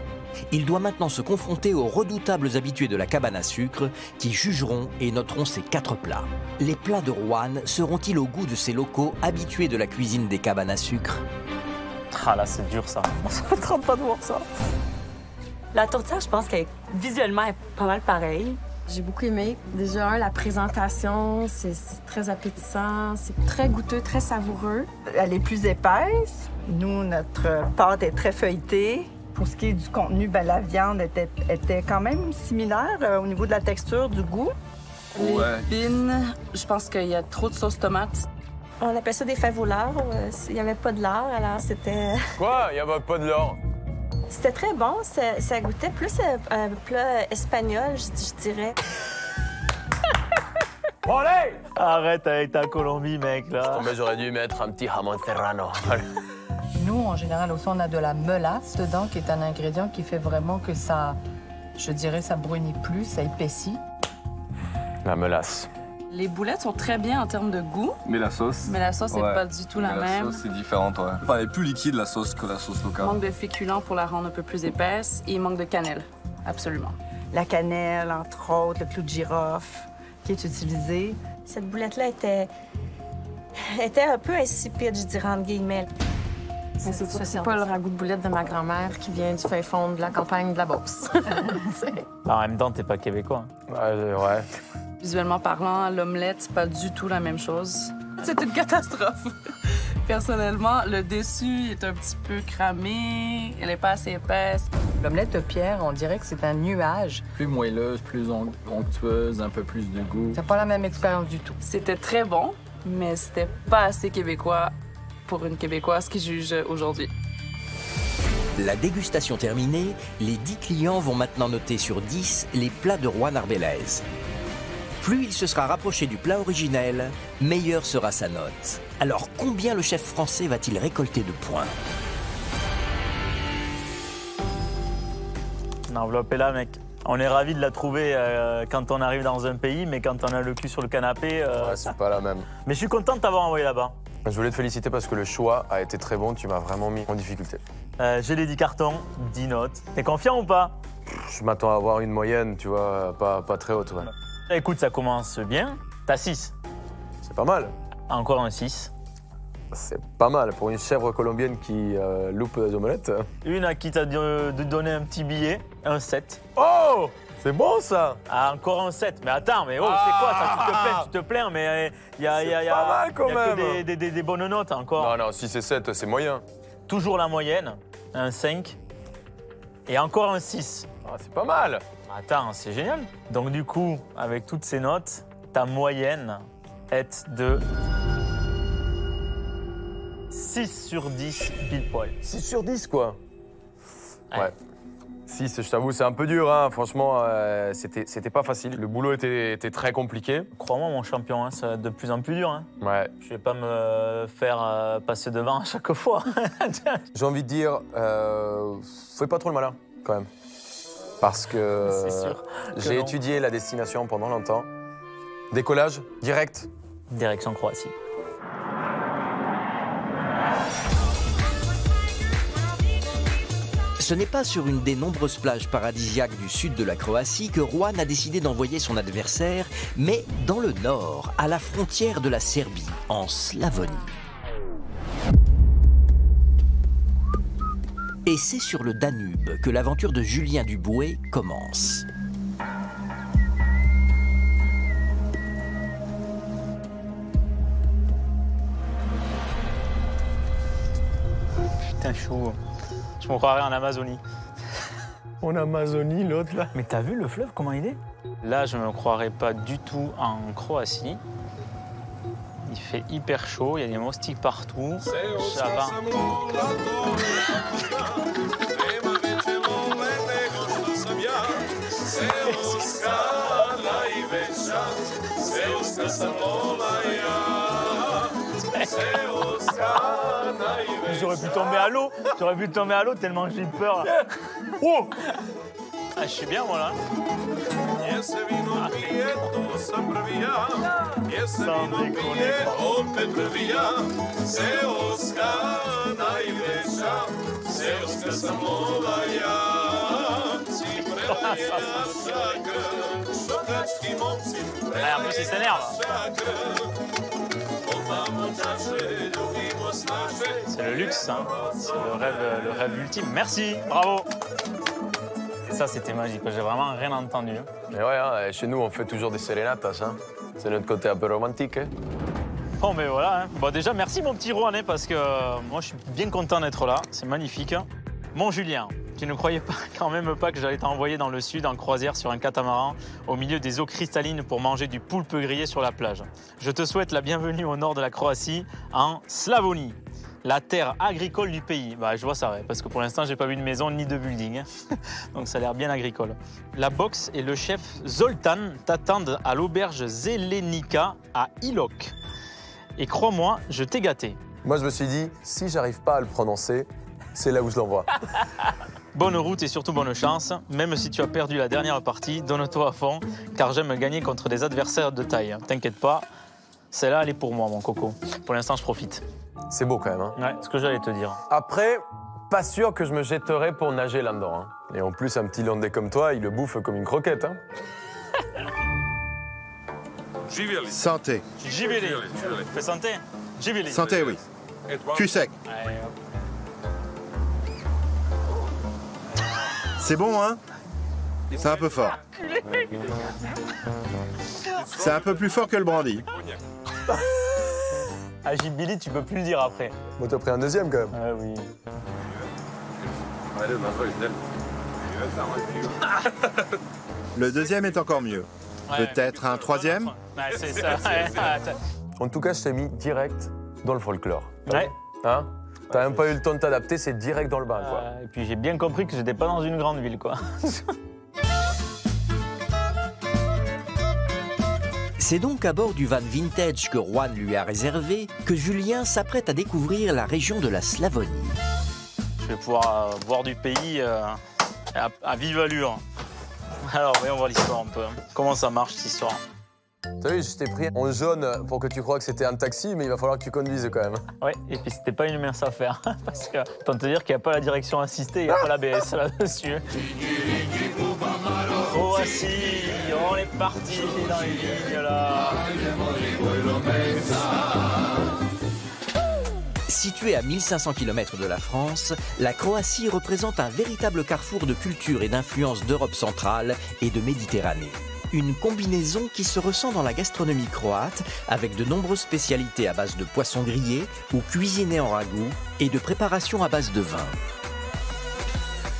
Il doit maintenant se confronter aux redoutables habitués de la cabane à sucre qui jugeront et noteront ses 4 plats. Les plats de Juan seront-ils au goût de ces locaux habitués de la cuisine des cabanes à sucre? Ah là, c'est dur, ça. On s'arrêtera pas de voir ça. La tourtière, je pense qu'elle visuellement est pas mal pareille. J'ai beaucoup aimé. Déjà, la présentation, c'est très appétissant, c'est très goûteux, très savoureux. Elle est plus épaisse. Nous, notre pâte est très feuilletée. Pour ce qui est du contenu, bien, la viande était quand même similaire au niveau de la texture, du goût. Les bines, je pense qu'il y a trop de sauce tomate. On appelle ça des fèves au lard. Il n'y avait pas de lard, alors c'était... Quoi? Il n'y avait pas de lard? C'était très bon. Ça goûtait plus un plat espagnol, je dirais. Bon, allez! Arrête avec ta Colombie, mec, là. J'aurais dû mettre un petit jamon serrano. Nous, en général, aussi, on a de la mélasse dedans, qui est un ingrédient qui fait vraiment que ça, je dirais, ça brunit plus, ça épaissit. La mélasse. Les boulettes sont très bien en termes de goût. Mais la sauce? Mais la sauce n'est pas du tout la même. La sauce, c'est différente, ouais. Enfin, elle est plus liquide, la sauce, que la sauce locale. Il manque de féculents pour la rendre un peu plus épaisse et il manque de cannelle, absolument. La cannelle, entre autres, le clou de girofle, qui est utilisé. Cette boulette-là était un peu insipide, je dirais, entre guillemets. C'est pas le ragoût de boulette de ma grand-mère qui vient du fin fond de la campagne de la Beauce. En même temps, t'es pas québécois. Ouais. Visuellement parlant, l'omelette, c'est pas du tout la même chose. C'est une catastrophe. Personnellement, le dessus est un petit peu cramé, elle est pas assez épaisse. L'omelette de Pierre, on dirait que c'est un nuage. Plus moelleuse, plus onctueuse, un peu plus de goût. C'est pas la même expérience du tout. C'était très bon, mais c'était pas assez québécois pour une Québécoise qui juge aujourd'hui. La dégustation terminée, les 10 clients vont maintenant noter sur 10 les plats de Juan Arbelaez. Plus il se sera rapproché du plat originel, meilleure sera sa note. Alors combien le chef français va-t-il récolter de points? L'enveloppe est là, mec. On est ravis de la trouver quand on arrive dans un pays, mais quand on a le cul sur le canapé... Ouais, c'est pas la même. Mais je suis content de t'avoir envoyé là-bas. Je voulais te féliciter parce que le choix a été très bon, tu m'as vraiment mis en difficulté. J'ai les 10 cartons, 10 notes. T'es confiant ou pas? Je m'attends à avoir une moyenne, tu vois, pas très haute, ouais. Écoute, ça commence bien. T'as 6. C'est pas mal. Encore un 6. C'est pas mal pour une chèvre colombienne qui loupe les omelettes. Une à qui t'as de donner un petit billet, un 7. Oh! C'est bon, ça! Ah, encore un 7. Mais attends, mais oh, c'est quoi ça? Tu te plains, mais il y a pas mal quand même. Que des bonnes notes encore. Non, 6 et 7, c'est moyen. Toujours la moyenne, un 5. Et encore un 6. Ah, c'est pas mal. Attends, c'est génial. Donc du coup, avec toutes ces notes, ta moyenne est de 6 sur 10 pile poil. 6 sur 10, quoi. Ouais. 6, je t'avoue, c'est un peu dur, hein. Franchement, c'était pas facile. Le boulot était très compliqué. Crois-moi, mon champion, hein, ça va être de plus en plus dur. Hein. Ouais. Je vais pas me faire passer devant à chaque fois. J'ai envie de dire, fais pas trop le malin, quand même. Parce que j'ai étudié la destination pendant longtemps. Décollage, direct. Direction Croatie. Ce n'est pas sur une des nombreuses plages paradisiaques du sud de la Croatie que Juan a décidé d'envoyer son adversaire, mais dans le nord, à la frontière de la Serbie, en Slavonie. Et c'est sur le Danube que l'aventure de Julien Duboué commence. Putain, chaud. Je me croirais en Amazonie. En Amazonie, l'autre, là. Mais t'as vu le fleuve, comment il est? Là, je me croirais pas du tout en Croatie. Il fait hyper chaud, il y a des moustiques partout. Ça va. J'aurais pu tomber à l'eau. J'aurais pu tomber à l'eau tellement j'ai eu peur. Oh! Ah, je suis bien, moi, là. Sans déconner. En plus, il s'énerve. C'est le luxe, hein. C'est le rêve ultime. Merci, bravo. Et ça, c'était magique. J'ai vraiment rien entendu. Mais ouais, hein, chez nous, on fait toujours des serenatas. Hein. C'est notre côté un peu romantique. Hein. Bon, mais voilà. Hein. Bon, déjà, merci, mon petit Juan, parce que moi, je suis bien content d'être là. C'est magnifique. Mon Julien, tu ne croyais pas, quand même pas que j'allais t'envoyer dans le sud en croisière sur un catamaran au milieu des eaux cristallines pour manger du poulpe grillé sur la plage. Je te souhaite la bienvenue au nord de la Croatie, en Slavonie, la terre agricole du pays. Bah, je vois ça, ouais, parce que pour l'instant, j'ai pas vu de maison ni de building. Donc ça a l'air bien agricole. La boxe et le chef Zoltan t'attendent à l'auberge Zelenica à Ilok. Et crois-moi, je t'ai gâté. Moi, je me suis dit, si j'arrive pas à le prononcer, c'est là où je l'envoie. Bonne route et surtout bonne chance. Même si tu as perdu la dernière partie, donne-toi à fond, car j'aime gagner contre des adversaires de taille. T'inquiète pas, celle-là, elle est pour moi, mon coco. Pour l'instant, je profite. C'est beau quand même. Hein. Ouais, ce que j'allais te dire. Après, pas sûr que je me jetterais pour nager là-dedans. Hein. Et en plus, un petit landais comme toi, il le bouffe comme une croquette. Hein. Santé. Gibelli. Fais santé. Gibelli. Santé, oui. Cul sec. C'est bon, hein? C'est un peu fort. C'est un peu plus fort que le brandy. Ah, Gibelli, tu peux plus le dire après. Bon, t'as pris un deuxième quand même. Ah oui. Le deuxième est encore mieux. Peut-être un troisième? Ouais, c'est ça. En tout cas, je t'ai mis direct dans le folklore. Ouais. Hein? T'as même pas eu le temps de t'adapter, c'est direct dans le bain, quoi. Et puis j'ai bien compris que j'étais pas dans une grande ville, quoi. C'est donc à bord du van vintage que Juan lui a réservé que Julien s'apprête à découvrir la région de la Slavonie. Je vais pouvoir voir du pays à vive allure. Alors, voyons voir l'histoire un peu. Comment ça marche, cette histoire? T'as vu, je t'ai pris en jaune pour que tu crois que c'était un taxi, mais il va falloir que tu conduises quand même. Ouais, et puis c'était pas une mince affaire. Parce que, autant te dire qu'il n'y a pas la direction assistée, il n'y a pas l'ABS là-dessus. Croatie, on est parti dans les lignes là. Située à 1500 km de la France, la Croatie représente un véritable carrefour de culture et d'influence d'Europe centrale et de Méditerranée. Une combinaison qui se ressent dans la gastronomie croate, avec de nombreuses spécialités à base de poissons grillés ou cuisinés en ragoût et de préparations à base de vin.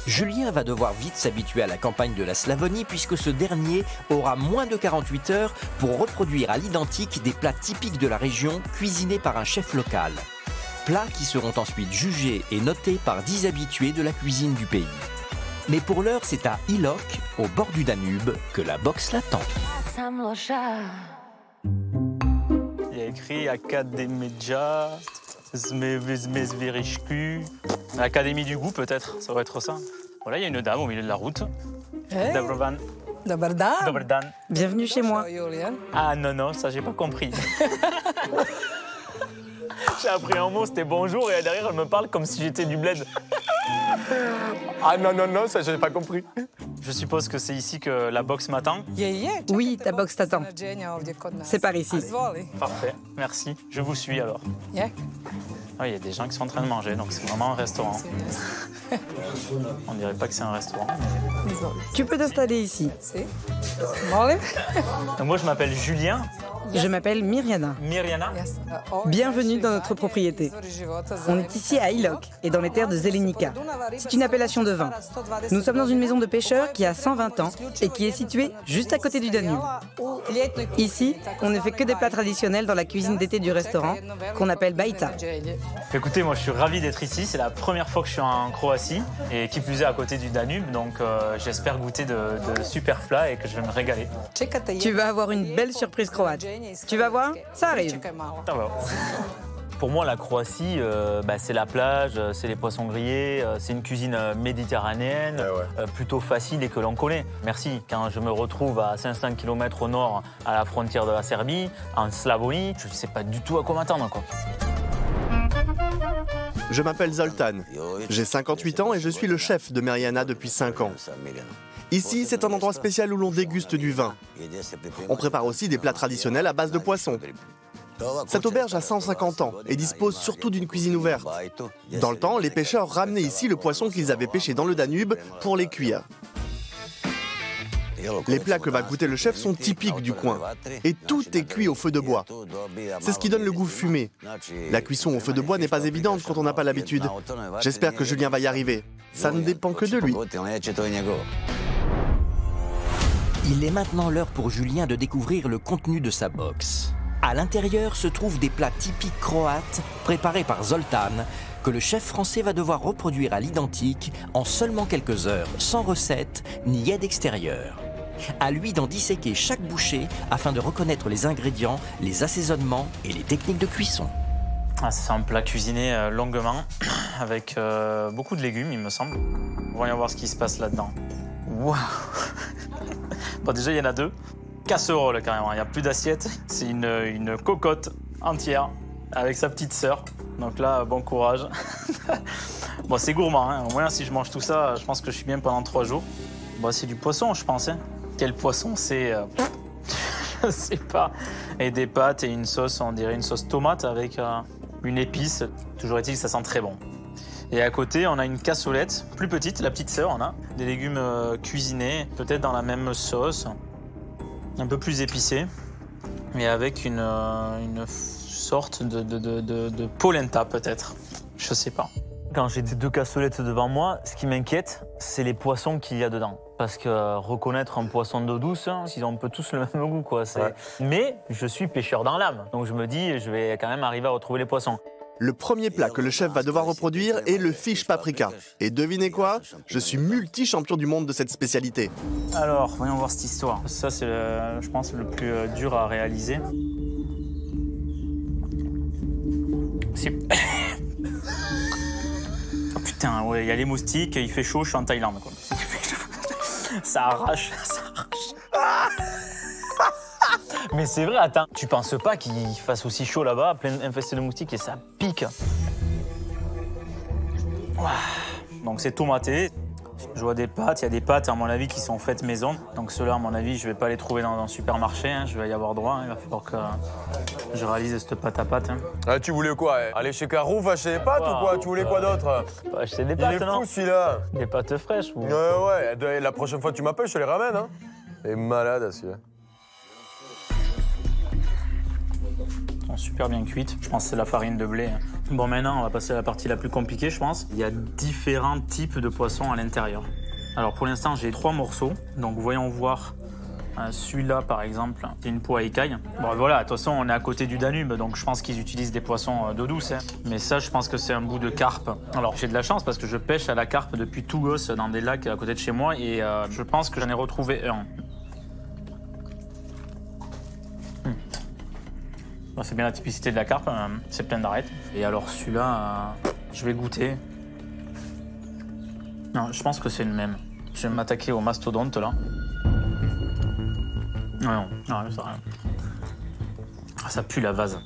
Julien va devoir vite s'habituer à la campagne de la Slavonie puisque ce dernier aura moins de 48 heures pour reproduire à l'identique des plats typiques de la région cuisinés par un chef local. Plats qui seront ensuite jugés et notés par 10 habitués de la cuisine du pays. Mais pour l'heure, c'est à Ilok, au bord du Danube, que la boxe l'attend. Il y a écrit Akademia Zmezverishku. L'Académie du goût, peut-être, ça va être ça. Voilà, il y a une dame au milieu de la route. Hey. Dobrovan. Dobar dan. Dobar dan. Bienvenue chez moi. Ah non, ça j'ai pas compris. J'ai appris un mot, c'était bonjour, et derrière elle me parle comme si j'étais du bled. Ah non, ça j'ai pas compris. Je suppose que c'est ici que la boxe m'attend. Oui, ta boxe t'attend. C'est par ici. Parfait, merci. Je vous suis alors. Ah, il y a des gens qui sont en train de manger, donc c'est vraiment un restaurant. On dirait pas que c'est un restaurant. Mais... Tu peux t'installer ici. Donc moi je m'appelle Julien. Je m'appelle Mirjana. Mirjana. Bienvenue dans notre propriété. On est ici à Ilok et dans les terres de Zelenica. C'est une appellation de vin. Nous sommes dans une maison de pêcheurs qui a 120 ans et qui est située juste à côté du Danube. Ici, on ne fait que des plats traditionnels dans la cuisine d'été du restaurant qu'on appelle baïta. Écoutez, moi je suis ravi d'être ici. C'est la première fois que je suis en Croatie et qui plus est à côté du Danube. Donc j'espère goûter de super plats et que je vais me régaler. Tu vas avoir une belle surprise croate. Tu vas voir, ça arrive. Ça va. Pour moi, la Croatie, c'est la plage, c'est les poissons grillés, c'est une cuisine méditerranéenne, plutôt facile et que l'on connaît. Merci. Quand je me retrouve à 500 km au nord, à la frontière de la Serbie, en Slavonie, je ne sais pas du tout à quoi m'attendre, quoi. Je m'appelle Zoltan. J'ai 58 ans et je suis le chef de Mirjana depuis 5 ans. Ici, c'est un endroit spécial où l'on déguste du vin. On prépare aussi des plats traditionnels à base de poisson. Cette auberge a 150 ans et dispose surtout d'une cuisine ouverte. Dans le temps, les pêcheurs ramenaient ici le poisson qu'ils avaient pêché dans le Danube pour les cuire. Les plats que va goûter le chef sont typiques du coin. Et tout est cuit au feu de bois. C'est ce qui donne le goût fumé. La cuisson au feu de bois n'est pas évidente quand on n'a pas l'habitude. J'espère que Julien va y arriver. Ça ne dépend que de lui. Il est maintenant l'heure pour Julien de découvrir le contenu de sa box. À l'intérieur se trouvent des plats typiques croates préparés par Zoltan, que le chef français va devoir reproduire à l'identique en seulement quelques heures, sans recette ni aide extérieure. À lui d'en disséquer chaque bouchée afin de reconnaître les ingrédients, les assaisonnements et les techniques de cuisson. Ah, c'est un plat cuisiné longuement, avec beaucoup de légumes, il me semble. Voyons voir ce qui se passe là-dedans. Waouh. Bon, déjà, il y en a 2. Casserole, carrément. Il n'y a plus d'assiette. C'est une cocotte entière avec sa petite sœur. Donc là, bon courage. Bon, c'est gourmand. Hein. Au moins, si je mange tout ça, je pense que je suis bien pendant 3 jours. Bon, c'est du poisson, je pense. Hein. Quel poisson, c'est... je sais pas. Et des pâtes et une sauce, on dirait une sauce tomate avec une épice. Toujours est-il que ça sent très bon. Et à côté, on a une cassolette, plus petite, la petite sœur, on a des légumes cuisinés, peut-être dans la même sauce, un peu plus épicés, et avec une sorte de polenta peut-être, je sais pas. Quand j'ai ces 2 cassolettes devant moi, ce qui m'inquiète, c'est les poissons qu'il y a dedans. Parce que reconnaître un poisson d'eau douce, ils ont un peu tous le même goût, quoi. Ouais. Mais je suis pêcheur dans l'âme, donc je me dis, je vais quand même arriver à retrouver les poissons. Le premier plat que le chef va devoir reproduire est le fish paprika. Et devinez quoi? Je suis multi-champion du monde de cette spécialité. Alors, voyons voir cette histoire. Ça, c'est, je pense, le plus dur à réaliser. Oh, putain, ouais, il y a les moustiques, il fait chaud, je suis en Thaïlande, quoi. Ça arrache, ça arrache. Mais c'est vrai, attends, tu penses pas qu'il fasse aussi chaud là-bas, plein infesté de moustiques, et ça pique. Donc c'est tomaté. Je vois des pâtes, il y a des pâtes à mon avis qui sont faites maison. Donc ceux-là, à mon avis, je vais pas les trouver dans un supermarché, hein. Je vais y avoir droit, hein. Il va falloir que je réalise cette pâte à pâte. Hein. Ah, tu voulais quoi? Aller chez Carouf acheter des pâtes ou quoi? Tu voulais quoi d'autre? Acheter des pâtes, Il est fou celui-là. Des pâtes fraîches. Ou... Ouais, la prochaine fois que tu m'appelles, je te les ramène. Hein. Il est malade celui-là. Super bien cuite. Je pense que c'est la farine de blé. Bon, maintenant, on va passer à la partie la plus compliquée, je pense. Il y a différents types de poissons à l'intérieur. Alors, pour l'instant, j'ai 3 morceaux. Donc, voyons voir celui-là, par exemple. C'est une peau à écailles. Bon, voilà, de toute façon, on est à côté du Danube, donc je pense qu'ils utilisent des poissons d'eau douce. Hein. Mais ça, je pense que c'est un bout de carpe. Alors, j'ai de la chance parce que je pêche à la carpe depuis tout gosse dans des lacs à côté de chez moi et je pense que j'en ai retrouvé un. C'est bien la typicité de la carpe, c'est plein d'arêtes. Et alors celui-là, je vais goûter. Non, je pense que c'est le même. Je vais m'attaquer au mastodonte là. Non, ça pue la vase.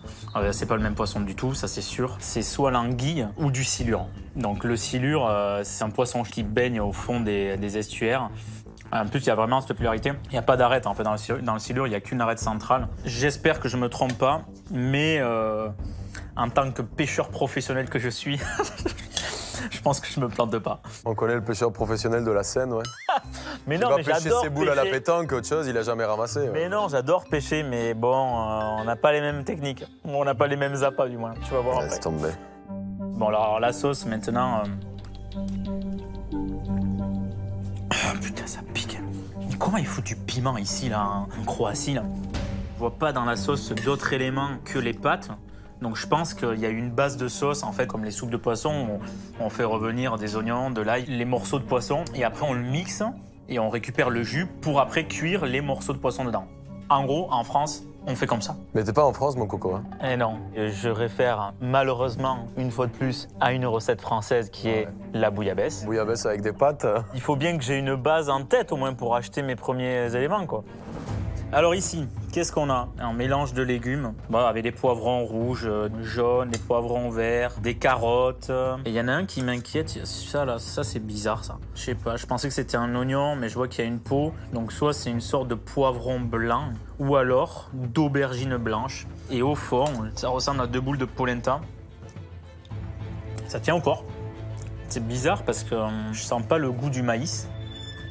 C'est pas le même poisson du tout, ça c'est sûr. C'est soit l'anguille ou du silure. Donc le silure, c'est un poisson qui baigne au fond des estuaires. En plus, il y a vraiment cette popularité. Il n'y a pas d'arête en fait dans le silure, il n'y a qu'une arête centrale. J'espère que je ne me trompe pas, mais en tant que pêcheur professionnel que je suis, je pense que je ne me plante pas. On connaît le pêcheur professionnel de la Seine, ouais. Mais non, mais j'adore pêcher. Ses boules à la pétanque, autre chose, il n'a jamais ramassé. Ouais. Mais non, j'adore pêcher, mais bon, on n'a pas les mêmes techniques. On n'a pas les mêmes appâts, du moins. Tu vas voir après. Laisse tomber. Bon, alors la sauce, maintenant... putain, ça pique. Mais comment il faut du piment ici, là, en Croatie, là? Je vois pas dans la sauce d'autres éléments que les pâtes. Donc je pense qu'il y a une base de sauce, en fait, comme les soupes de poisson. On fait revenir des oignons, de l'ail, les morceaux de poisson. Et après, on le mixe et on récupère le jus pour après cuire les morceaux de poisson dedans. En gros, en France, on fait comme ça. Mais t'es pas en France, mon coco, hein? Eh non. Je réfère malheureusement, une fois de plus, à une recette française qui est la bouillabaisse. Bouillabaisse avec des pâtes. Il faut bien que j'ai une base en tête, au moins, pour acheter mes premiers éléments, quoi. Alors ici, qu'est-ce qu'on a? Un mélange de légumes, avec des poivrons rouges, jaunes, des poivrons verts, des carottes. Et il y en a un qui m'inquiète, ça là, ça c'est bizarre ça. Je sais pas, je pensais que c'était un oignon, mais je vois qu'il y a une peau. Donc soit c'est une sorte de poivron blanc, ou alors d'aubergine blanche. Et au fond, ça ressemble à 2 boules de polenta. Ça tient au corps. C'est bizarre parce que je sens pas le goût du maïs.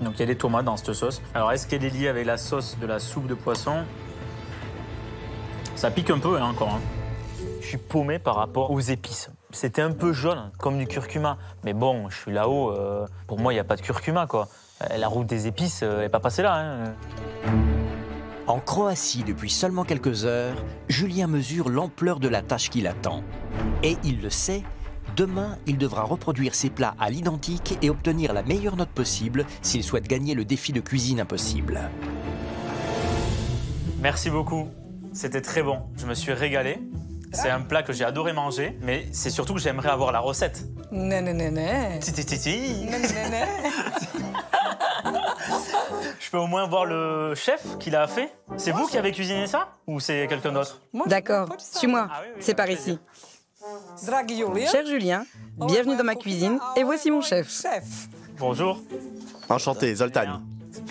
Donc il y a des tomates dans cette sauce. Alors est-ce qu'elle est liée avec la sauce de la soupe de poisson? Ça pique un peu encore. Hein. Je suis paumé par rapport aux épices. C'était un peu jaune, comme du curcuma. Mais bon, je suis là-haut, pour moi il n'y a pas de curcuma quoi. La route des épices n'est pas passée là. Hein. En Croatie, depuis seulement quelques heures, Julien mesure l'ampleur de la tâche qui l'attend. Et il le sait, demain, il devra reproduire ses plats à l'identique et obtenir la meilleure note possible s'il souhaite gagner le défi de cuisine impossible. Merci beaucoup, c'était très bon. Je me suis régalé. C'est un plat que j'ai adoré manger, mais c'est surtout que j'aimerais avoir la recette. Non. Je peux au moins voir le chef qui l'a fait? C'est vous qui avez cuisiné ça? Ou c'est quelqu'un d'autre? D'accord, suis-moi, c'est par ici. Cher Julien, bienvenue dans ma cuisine et voici mon chef. Bonjour. Enchanté, Zoltan.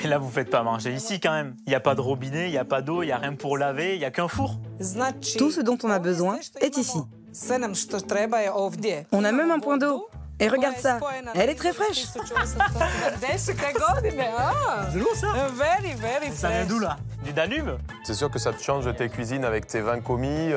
Mais là, vous faites pas manger ici quand même. Il n'y a pas de robinet, il n'y a pas d'eau, il n'y a rien pour laver, il n'y a qu'un four. Tout ce dont on a besoin est ici. On a même un point d'eau. Et regarde ça, elle est très fraîche. De l'eau, ça? Ça vient d'où, là? Du Danube? C'est sûr que ça te change tes cuisines avec tes vins commis,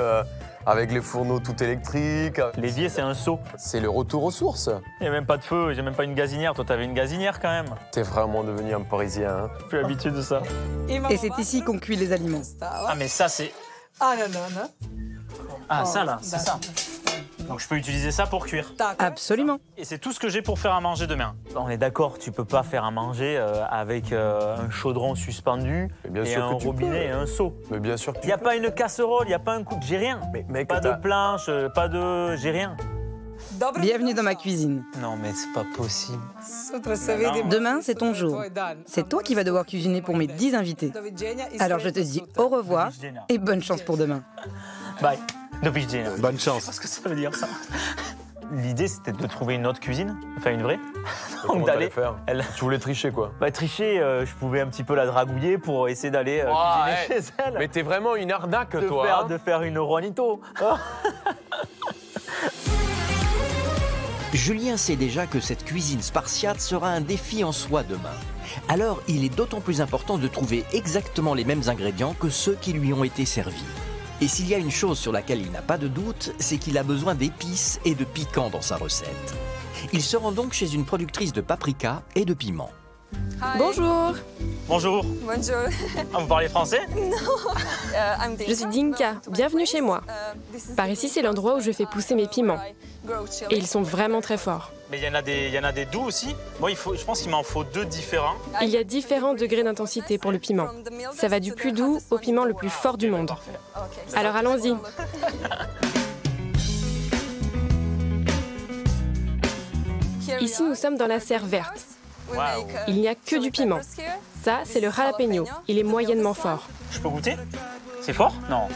avec les fourneaux tout électriques. L'évier, c'est un seau. C'est le retour aux sources. Il n'y a même pas de feu, j'ai même pas une gazinière. Toi, t'avais une gazinière quand même. T'es vraiment devenu un Parisien. Hein. Je suis plus habitué de ça. Et c'est ici qu'on cuit les aliments. Ah, mais ça, c'est... Ah, ça, là, c'est ça. Donc je peux utiliser ça pour cuire. Absolument. Et c'est tout ce que j'ai pour faire à manger demain. On est d'accord, tu peux pas faire à manger avec un chaudron suspendu et un robinet et un seau. Mais bien sûr que tu peux. Il n'y a pas une casserole, il n'y a pas un coup, j'ai rien. Mais pas de planche, pas de... j'ai rien. Bienvenue dans ma cuisine. Non mais c'est pas possible. Demain, c'est ton jour. C'est toi qui vas devoir cuisiner pour mes 10 invités. Alors je te dis au revoir et bonne chance pour demain. Bye. Bonne chance. Je sais pas ce que ça veut dire ça. L'idée c'était de trouver une autre cuisine, enfin une vraie. Comment t'allais faire Tu voulais tricher quoi? Bah tricher, je pouvais un petit peu la dragouiller pour essayer d'aller cuisiner chez elle. Mais t'es vraiment une arnaque toi. De faire une Juanito. Julien sait déjà que cette cuisine spartiate sera un défi en soi demain. Alors il est d'autant plus important de trouver exactement les mêmes ingrédients que ceux qui lui ont été servis. Et s'il y a une chose sur laquelle il n'a pas de doute, c'est qu'il a besoin d'épices et de piquant dans sa recette. Il se rend donc chez une productrice de paprika et de piment. Bonjour. Bonjour. Bonjour. Ah, vous parlez français? Non. Je suis Dinka, bienvenue chez moi. Par ici, c'est l'endroit où je fais pousser mes piments. Et ils sont vraiment très forts. Mais il y en a des doux aussi. Moi, je pense qu'il m'en faut 2 différents. Il y a différents degrés d'intensité pour le piment. Ça va du plus doux au piment le plus fort du monde. Alors allons-y. Ici, nous sommes dans la serre verte. Wow. Il n'y a que du piment. Ça, c'est le jalapeno. Il est moyennement fort. Je peux goûter? C'est fort? Non.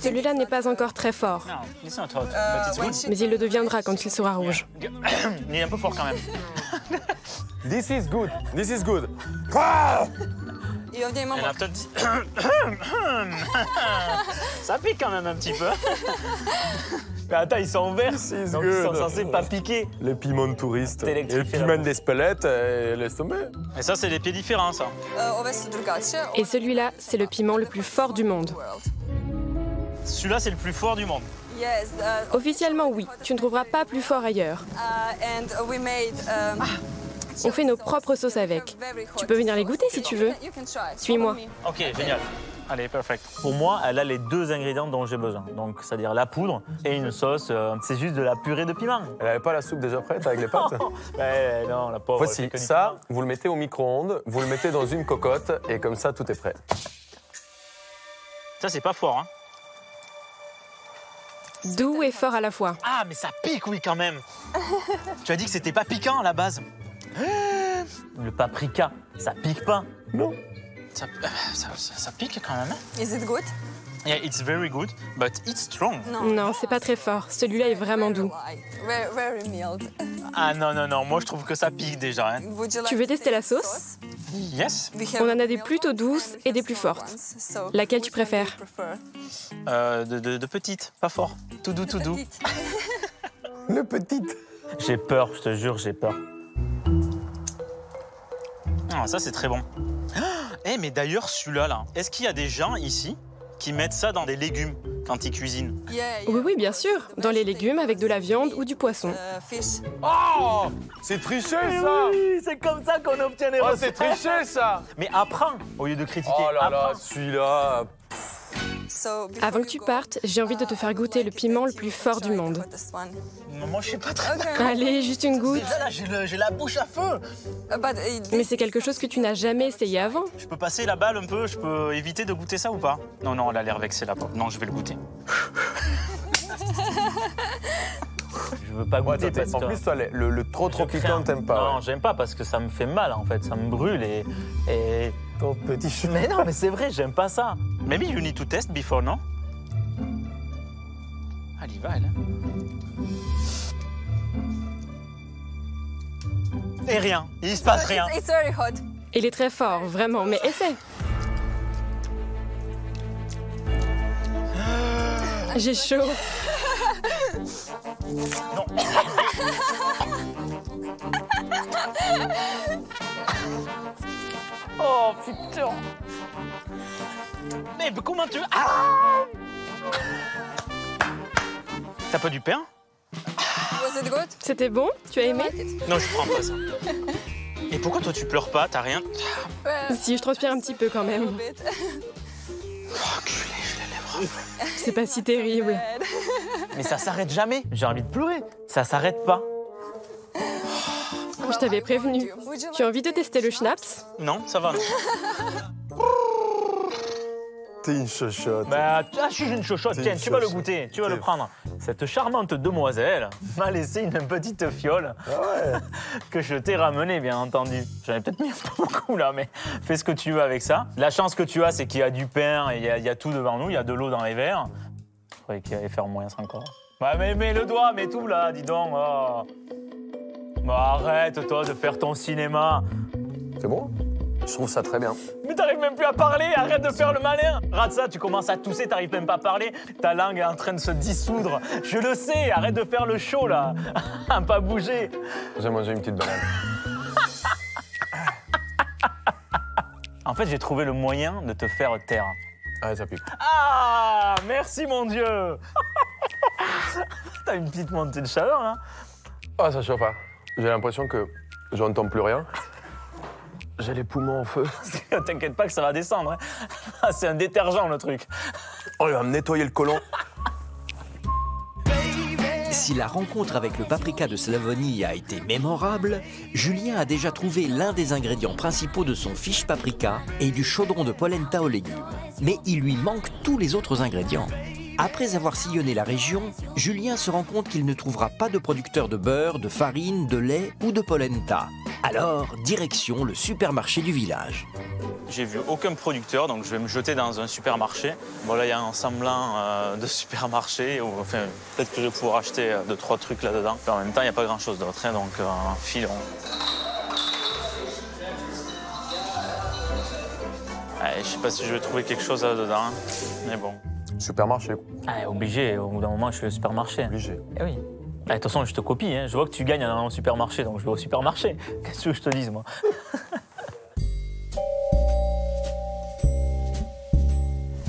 Celui-là n'est pas encore très fort. Mais il le deviendra quand il sera rouge. Il est un peu fort quand même. This is good. This is good. Elle a peut-être dit... Ça pique quand même un petit peu. Mais attends, ils sont en vert, donc ils sont censés pas piquer. Les piments de touristes. Et le piment d'Espelette, laisse tomber. Et ça, c'est des pieds différents, ça. Et celui-là, c'est le piment le plus fort du monde. Celui-là, c'est le plus fort du monde. Officiellement, oui. Tu ne trouveras pas plus fort ailleurs. On fait nos propres sauces avec. Tu peux venir les goûter si tu veux. Suis-moi. Ok, génial. Allez, perfect. Pour moi, elle a les 2 ingrédients dont j'ai besoin. Donc, c'est-à-dire la poudre et une sauce. C'est juste de la purée de piment. Elle avait pas la soupe déjà prête avec les pâtes? Non, la pauvre. Voici, ça, vous le mettez au micro-ondes, vous le mettez dans une cocotte et comme ça, tout est prêt. Ça, c'est pas fort, hein? Doux et fort à la fois. Ah, mais ça pique, oui, quand même. Tu as dit que c'était pas piquant à la base. Le paprika, ça pique pas. Non. Ça pique quand même. Is it good? Yeah, it's very good, but it's strong. Non, c'est pas très fort. Celui-là est vraiment doux. Very mild. Ah non, non, moi je trouve que ça pique déjà. Hein. Tu veux tester la sauce? Yes. On en a des plutôt douces et des plus fortes. Laquelle tu préfères? De petites, pas fort. Tout doux, tout doux. Le petit. J'ai peur, je te jure, j'ai peur. Ah, ça c'est très bon. Eh, mais d'ailleurs, celui-là, là, est-ce qu'il y a des gens ici qui mettent ça dans des légumes quand ils cuisinent? Oui, bien sûr. Dans les légumes avec de la viande ou du poisson. Oh! C'est triché, ça! Oui, c'est comme ça qu'on obtient les recettes. C'est triché, ça! Mais apprends, au lieu de critiquer. Oh là là, celui-là... Avant que tu partes, j'ai envie de te faire goûter le piment le plus fort du monde. Moi, je sais pas très bien. Allez, juste une goutte. Là, j'ai la bouche à feu. Mais c'est quelque chose que tu n'as jamais essayé avant. Je peux passer la balle un peu? Je peux éviter de goûter ça ou pas? Non, elle a l'air vexée là-bas. Non, je vais le goûter. Je veux pas goûter parce que... En plus, toi, le trop piquant, t'aimes pas. Non, j'aime pas parce que ça me fait mal, en fait. Ça me brûle et... Ton petit chou. Mais non, mais c'est vrai, j'aime pas ça. Maybe you need to test before, non? Elle y va, elle. Et rien, il se passe rien. It's very hot. Il est très fort, vraiment, mais essaie. J'ai chaud. Non. Oh putain. Mais comment tu... Ah, t'as pas du pain? Was it good? C'était bon? Tu as aimé? Non, je prends pas ça. Et pourquoi toi tu pleures pas? T'as rien? Si, je transpire un petit peu quand même. Enculé, j'ai les lèvres. C'est pas si terrible. Mais ça s'arrête jamais. J'ai envie de pleurer. Ça s'arrête pas. Je t'avais prévenu. Tu as envie de tester le schnapps? Non, ça va. T'es une chochotte. Bah, je suis une chochotte. Tiens, tu vas le goûter, tu vas le prendre. Cette charmante demoiselle m'a laissé une petite fiole que je t'ai ramenée, bien entendu. J'en ai peut-être mis un peu beaucoup là, mais fais ce que tu veux avec ça. La chance que tu as, c'est qu'il y a du pain et il y a tout devant nous. Il y a de l'eau dans les verres. Je croyais qu'il allait faire moins encore. Ouais, mais mets le doigt, mets tout là, dis donc. Oh. Bah, arrête, toi, de faire ton cinéma. C'est bon? Je trouve ça très bien. Mais t'arrives même plus à parler, arrête de faire le malin. Rate ça, tu commences à tousser, t'arrives même pas à parler. Ta langue est en train de se dissoudre. Je le sais, arrête de faire le show là. À pas bouger. J'ai mangé une petite banane. En fait, j'ai trouvé le moyen de te faire taire. Ah, ça pique. Ah, merci mon Dieu. T'as une petite montée de chaleur là. Ah, ça chauffe. Hein. J'ai l'impression que j'entends plus rien. J'ai les poumons en feu. T'inquiète pas que ça va descendre. Hein. C'est un détergent le truc. Oh, il va me nettoyer le côlon. Si la rencontre avec le paprika de Slavonie a été mémorable, Julien a déjà trouvé l'un des ingrédients principaux de son fish paprika et du chaudron de polenta aux légumes. Mais il lui manque tous les autres ingrédients. Après avoir sillonné la région, Julien se rend compte qu'il ne trouvera pas de producteur de beurre, de farine, de lait ou de polenta. Alors, direction le supermarché du village. J'ai vu aucun producteur, donc je vais me jeter dans un supermarché. Bon, là, il y a un semblant de supermarché. Enfin, peut-être que je vais pouvoir acheter 2-3 trucs là-dedans. En même temps, il n'y a pas grand-chose d'autre, hein, donc filons. Je sais pas si je vais trouver quelque chose là-dedans, hein, mais bon. Supermarché. Ah, obligé, au bout d'un moment, je suis au supermarché. Obligé. Eh oui. De toute façon, je te copie, hein. Je vois que tu gagnes dans le supermarché, donc je vais au supermarché. Qu'est-ce que je te dise, moi?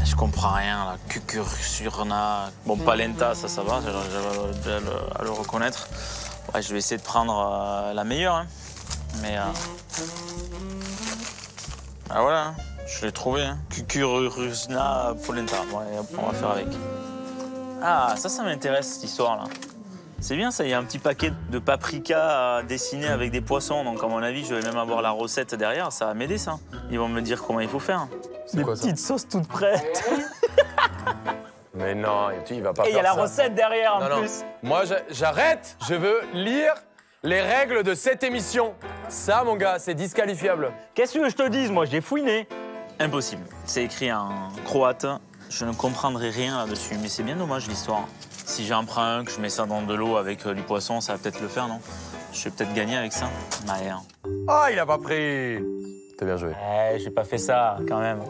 Je comprends rien, là. Cucursurna. Bon, palenta, ça va, j'arrive déjà à le reconnaître. Ouais, je vais essayer de prendre la meilleure, hein. Mais... Ah, voilà, hein. Je l'ai trouvé, hein. Cucurusna polenta. Ouais, on va faire avec. Ah, ça m'intéresse, cette histoire-là. C'est bien, ça, il y a un petit paquet de paprika dessiné avec des poissons. Donc, à mon avis, je vais même avoir la recette derrière. Ça va m'aider, ça. Ils vont me dire comment il faut faire. Des petites sauces toutes prêtes. Mais non, il va pas faire ça. Et il y a la recette derrière, en plus. Moi, j'arrête. Je veux lire les règles de cette émission. Ça, mon gars, c'est disqualifiable. Qu'est-ce que je te dise, moi? J'ai fouiné. Impossible. C'est écrit en croate. Je ne comprendrai rien là-dessus. Mais c'est bien dommage, l'histoire. Si j'en prends un, que je mets ça dans de l'eau avec du poisson, ça va peut-être le faire, non? Je vais peut-être gagner avec ça. Ah, il a pas pris. T'as bien joué. J'ai pas fait ça, quand même.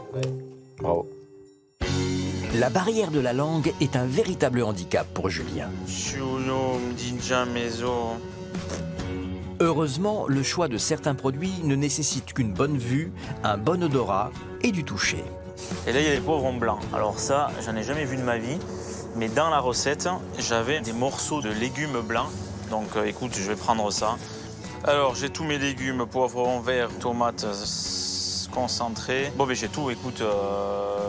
Bravo. La barrière de la langue est un véritable handicap pour Julien. Heureusement, le choix de certains produits ne nécessite qu'une bonne vue, un bon odorat et du toucher. Et là, il y a les poivrons blancs. Alors ça, j'en ai jamais vu de ma vie. Mais dans la recette, j'avais des morceaux de légumes blancs. Donc écoute, je vais prendre ça. Alors, j'ai tous mes légumes, poivrons verts, tomates concentrées. Bon, mais j'ai tout, écoute,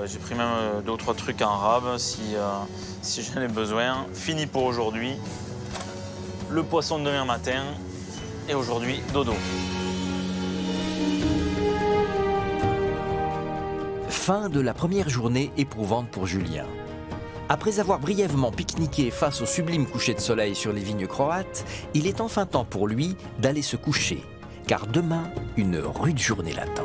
j'ai pris même 2 ou 3 trucs en rab si j'en ai besoin. Fini pour aujourd'hui. Le poisson de demain matin. Et aujourd'hui, dodo. Fin de la première journée éprouvante pour Julien. Après avoir brièvement pique-niqué face au sublime coucher de soleil sur les vignes croates, il est enfin temps pour lui d'aller se coucher, car demain, une rude journée l'attend.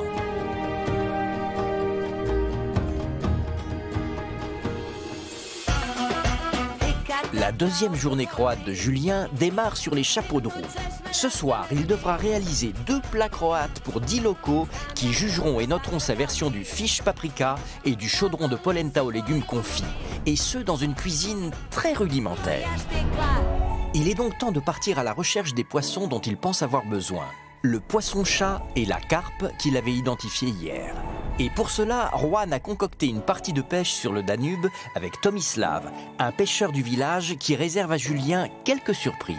La deuxième journée croate de Julien démarre sur les chapeaux de roue. Ce soir, il devra réaliser 2 plats croates pour 10 locaux qui jugeront et noteront sa version du fish paprika et du chaudron de polenta aux légumes confits. Et ce, dans une cuisine très rudimentaire. Il est donc temps de partir à la recherche des poissons dont il pense avoir besoin. Le poisson-chat et la carpe qu'il avait identifié hier. Et pour cela, Juan a concocté une partie de pêche sur le Danube avec Tomislav, un pêcheur du village qui réserve à Julien quelques surprises.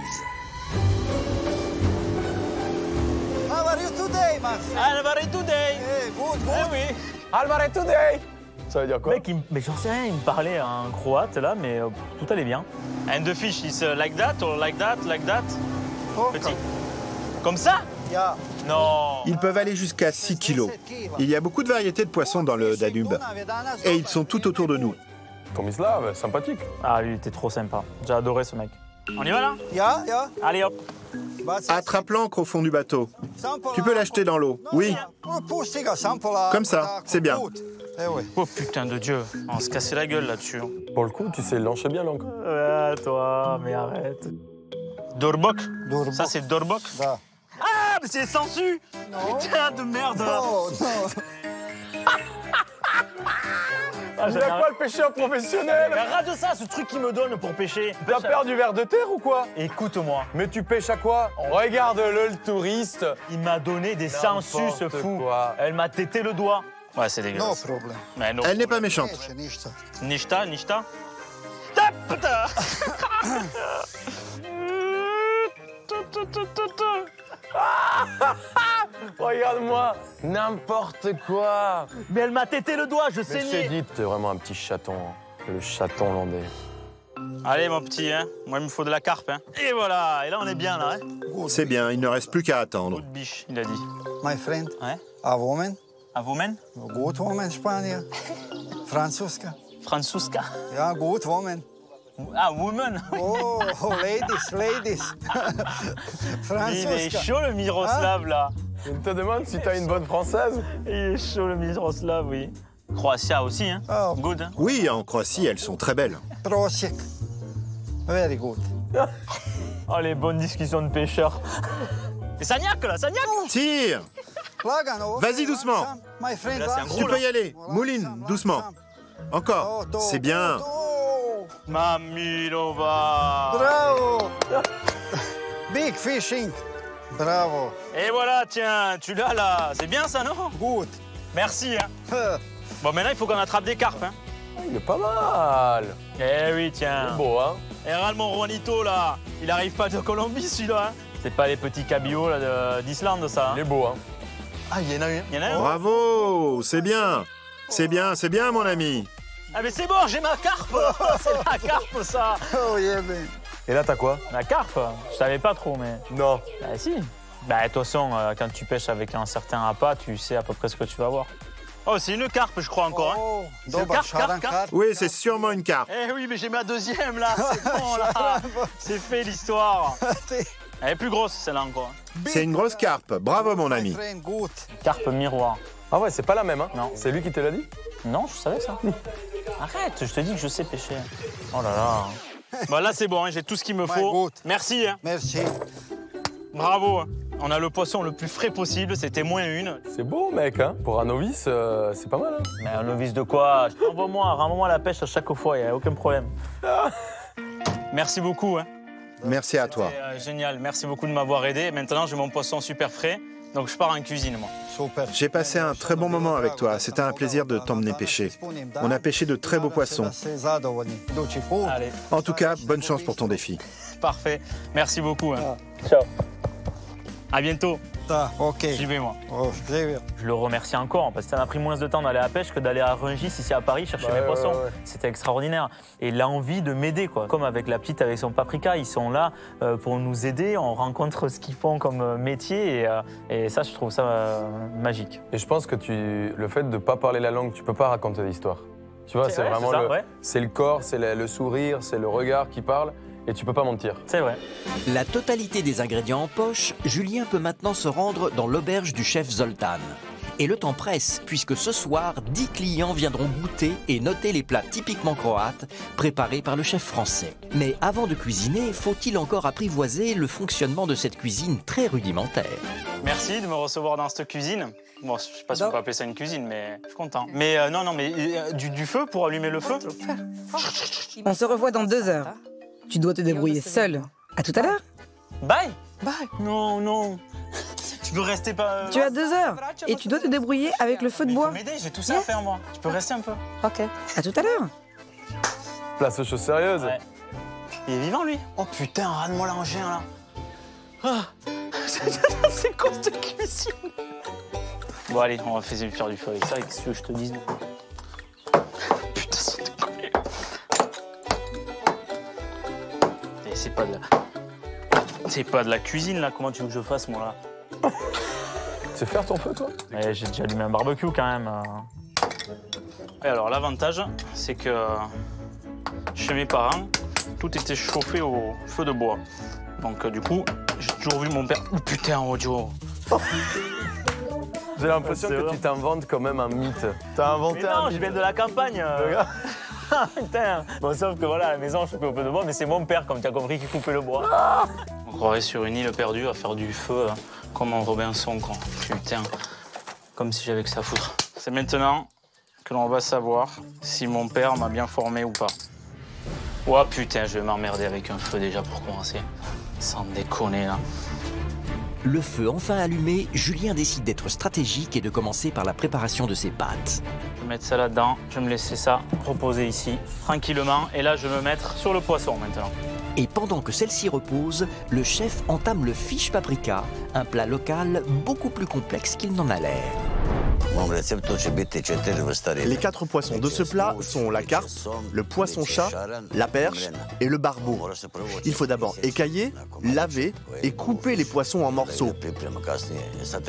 How are you today, Max? Alvare today. Hey, good, good. Eh oui. Alvare today. Ça veut dire quoi? Mec, mais j'en sais rien, il me parlait en croate là, mais tout allait bien. And the fish is like that or like that, like that? Okay. Petit. Comme ça? Yeah. Non. Ils peuvent aller jusqu'à 6 kilos. Il y a beaucoup de variétés de poissons dans le Danube. Et ils sont tout autour de nous. Tomislav, sympathique. Ah, lui, il était trop sympa. J'ai adoré ce mec. On y va là? Yeah, yeah. Allez hop. Attrape l'ancre au fond du bateau. Tu peux l'acheter dans l'eau. Oui. Comme ça, c'est bien. Oh putain de Dieu, on se cassait la gueule là-dessus. Pour le coup, tu sais lancer bien l'encre. Ouais, toi, mais arrête. Dorbok. Ça, c'est Dorbok. Ah, mais c'est sensu. Putain de merde. Non, non. Il a quoi le pêcheur professionnel? Mais arrête de ça, ce truc qu'il me donne pour pêcher. T'as peur du ver de terre ou quoi? Écoute-moi. Mais tu pêches à quoi? Regarde-le, le touriste. Il m'a donné des sangsues, ce fou. Quoi. Elle m'a tété le doigt. Ouais, c'est dégueulasse. No problem. Mais no. Elle n'est pas méchante. Nishta, Nishta. Regarde-moi, n'importe quoi. Mais elle m'a tété le doigt, je Mais je t'ai saignais. dit, t'es vraiment un petit chaton. Le chaton hollandais. Allez, mon petit, hein. Moi, il me faut de la carpe, hein. Et voilà, et là, on est bien, là, hein. C'est bien, il ne reste plus qu'à attendre. Good biche, il a dit. My friend. Ouais. A woman. A woman? Good woman, Spanier. Franzuska. Franzuska. Yeah, good woman. Ah, woman. Oh, ladies, ladies. Franzuska. Il est chaud, le Miroslav, là. Il te demande si t'as une bonne française. Il est chaud, le Miroslav, oui. Croatia aussi, hein. Oh. Good, hein. Oui, en Croatie, elles sont très belles. Prosek. Very good. Oh, les bonnes discussions de pêcheurs. C'est Sagnac, là, Sagnac. Tire! Vas-y doucement. My friend. Là, c'est un gros, Tu peux là. y aller. Mouline, doucement. Encore. C'est bien. Mamilova. Bravo. Big fishing. Bravo. Et voilà, tiens, tu l'as, là. C'est bien, ça, non? Good. Merci, hein. Bon, maintenant, il faut qu'on attrape des carpes, hein. Il est pas mal. Eh oui, tiens. C'est beau, hein. Et regarde mon Juanito, là. Il arrive pas de Colombie, celui-là, hein. C'est pas les petits cabillots d'Islande, ça. Il est beau, hein. Ah, il y en a eu. Il y en a un. Bravo, c'est bien. C'est bien, mon ami. Ah, mais c'est bon, j'ai ma carpe. C'est la carpe, ça. Oh, yeah, man. Et là, t'as quoi? La carpe, je savais pas trop, mais... Non. Bah si. Bah de toute façon, quand tu pêches avec un certain appât, tu sais à peu près ce que tu vas voir. Oh, c'est une carpe, je crois, encore, hein. Oh, C'est une carpe. Oui, c'est sûrement une carpe. Eh oui, mais j'ai ma deuxième, là. C'est bon, là. C'est fait, l'histoire. Elle est plus grosse, celle-là, encore. C'est une grosse carpe. Bravo, mon ami. Good. Carpe miroir. Ah ouais, c'est pas la même, hein? Non. C'est lui qui te l'a dit? Non, je savais ça. Arrête, je te dis que je sais pêcher. Oh là là. Bah là, c'est bon, hein, j'ai tout ce qu'il me faut. Merci, hein. Merci. Bravo. On a le poisson le plus frais possible, c'était -1. C'est beau, mec, hein? Pour un novice, c'est pas mal, hein? Mais un novice de quoi? Renvoie-moi la pêche à chaque fois, il n'y a aucun problème. Merci beaucoup, hein. Merci à toi. Génial, merci beaucoup de m'avoir aidé. Maintenant, j'ai mon poisson super frais, donc je pars en cuisine, moi. Super. J'ai passé un très bon moment avec toi. C'était un plaisir de t'emmener pêcher. On a pêché de très beaux poissons. Allez, En tout cas, bonne chance pour ton défi. parfait. Merci beaucoup. Hein. Ciao. À bientôt. Ok. J'y vais, moi. Oh, je le remercie encore parce que ça m'a pris moins de temps d'aller à la pêche que d'aller à Rungis ici à Paris chercher mes poissons. Ouais. C'était extraordinaire. Et l'envie de m'aider, quoi. Comme avec la petite avec son paprika, ils sont là pour nous aider. On rencontre ce qu'ils font comme métier et ça, je trouve ça magique. Et je pense que le fait de ne pas parler la langue, tu peux pas raconter l'histoire. Tu vois, c'est vraiment c'est le corps, c'est le sourire, c'est le regard qui parle. Et tu peux pas mentir. C'est vrai. La totalité des ingrédients en poche, Julien peut maintenant se rendre dans l'auberge du chef Zoltan. Et le temps presse, puisque ce soir, 10 clients viendront goûter et noter les plats typiquement croates préparés par le chef français. Mais avant de cuisiner, faut-il encore apprivoiser le fonctionnement de cette cuisine très rudimentaire? Merci de me recevoir dans cette cuisine. Bon, je sais pas si on peut appeler ça une cuisine, mais je suis content. Mais non, mais du feu pour allumer le feu? On se revoit dans 2 heures. Tu dois te débrouiller seul. À tout à l'heure. Bye. Bye. Non, non. Tu peux rester pas... Tu as 2 heures et tu dois te débrouiller avec le feu de bois. M'aider, j'ai tout ça à faire moi. Tu peux rester un peu. Ok. À tout à l'heure. Place aux choses sérieuses. Ouais. Il est vivant lui. Oh putain, un rat de moelle en là. Ah. C'est quoi cette cuisine? Bon allez, on va faire du feu avec ça, qu'est-ce que je te dise? Putain, c'est déconné. C'est pas de la... C'est pas de la cuisine là, comment tu veux que je fasse moi là? Tu sais faire ton feu toi? Ouais, j'ai déjà allumé un barbecue quand même. Et alors l'avantage, c'est que chez mes parents, tout était chauffé au feu de bois. Donc du coup, j'ai toujours vu mon père... Oh putain, audio. J'ai l'impression que tu t'inventes quand même un mythe. T'as inventé un mythe. Non, je viens de la campagne. Putain. Bon, sauf que voilà, à la maison, je coupais au feu de bois, mais c'est mon père, comme tu as compris, qui coupait le bois. On croirait sur une île perdue à faire du feu, comme en Robinson, quoi. Putain, comme si j'avais que ça à foutre. C'est maintenant que l'on va savoir si mon père m'a bien formé ou pas. Oh putain, je vais m'emmerder avec un feu déjà pour commencer. Sans déconner, là. Le feu enfin allumé, Julien décide d'être stratégique et de commencer par la préparation de ses pâtes. Je vais mettre ça là-dedans, je vais me laisser ça reposer ici, tranquillement. Et là, je vais me mettre sur le poisson maintenant. Et pendant que celle-ci repose, le chef entame le fish paprika, un plat local beaucoup plus complexe qu'il n'en a l'air. Les 4 poissons de ce plat sont la carpe, le poisson-chat, la perche et le barbeau. Il faut d'abord écailler, laver et couper les poissons en morceaux.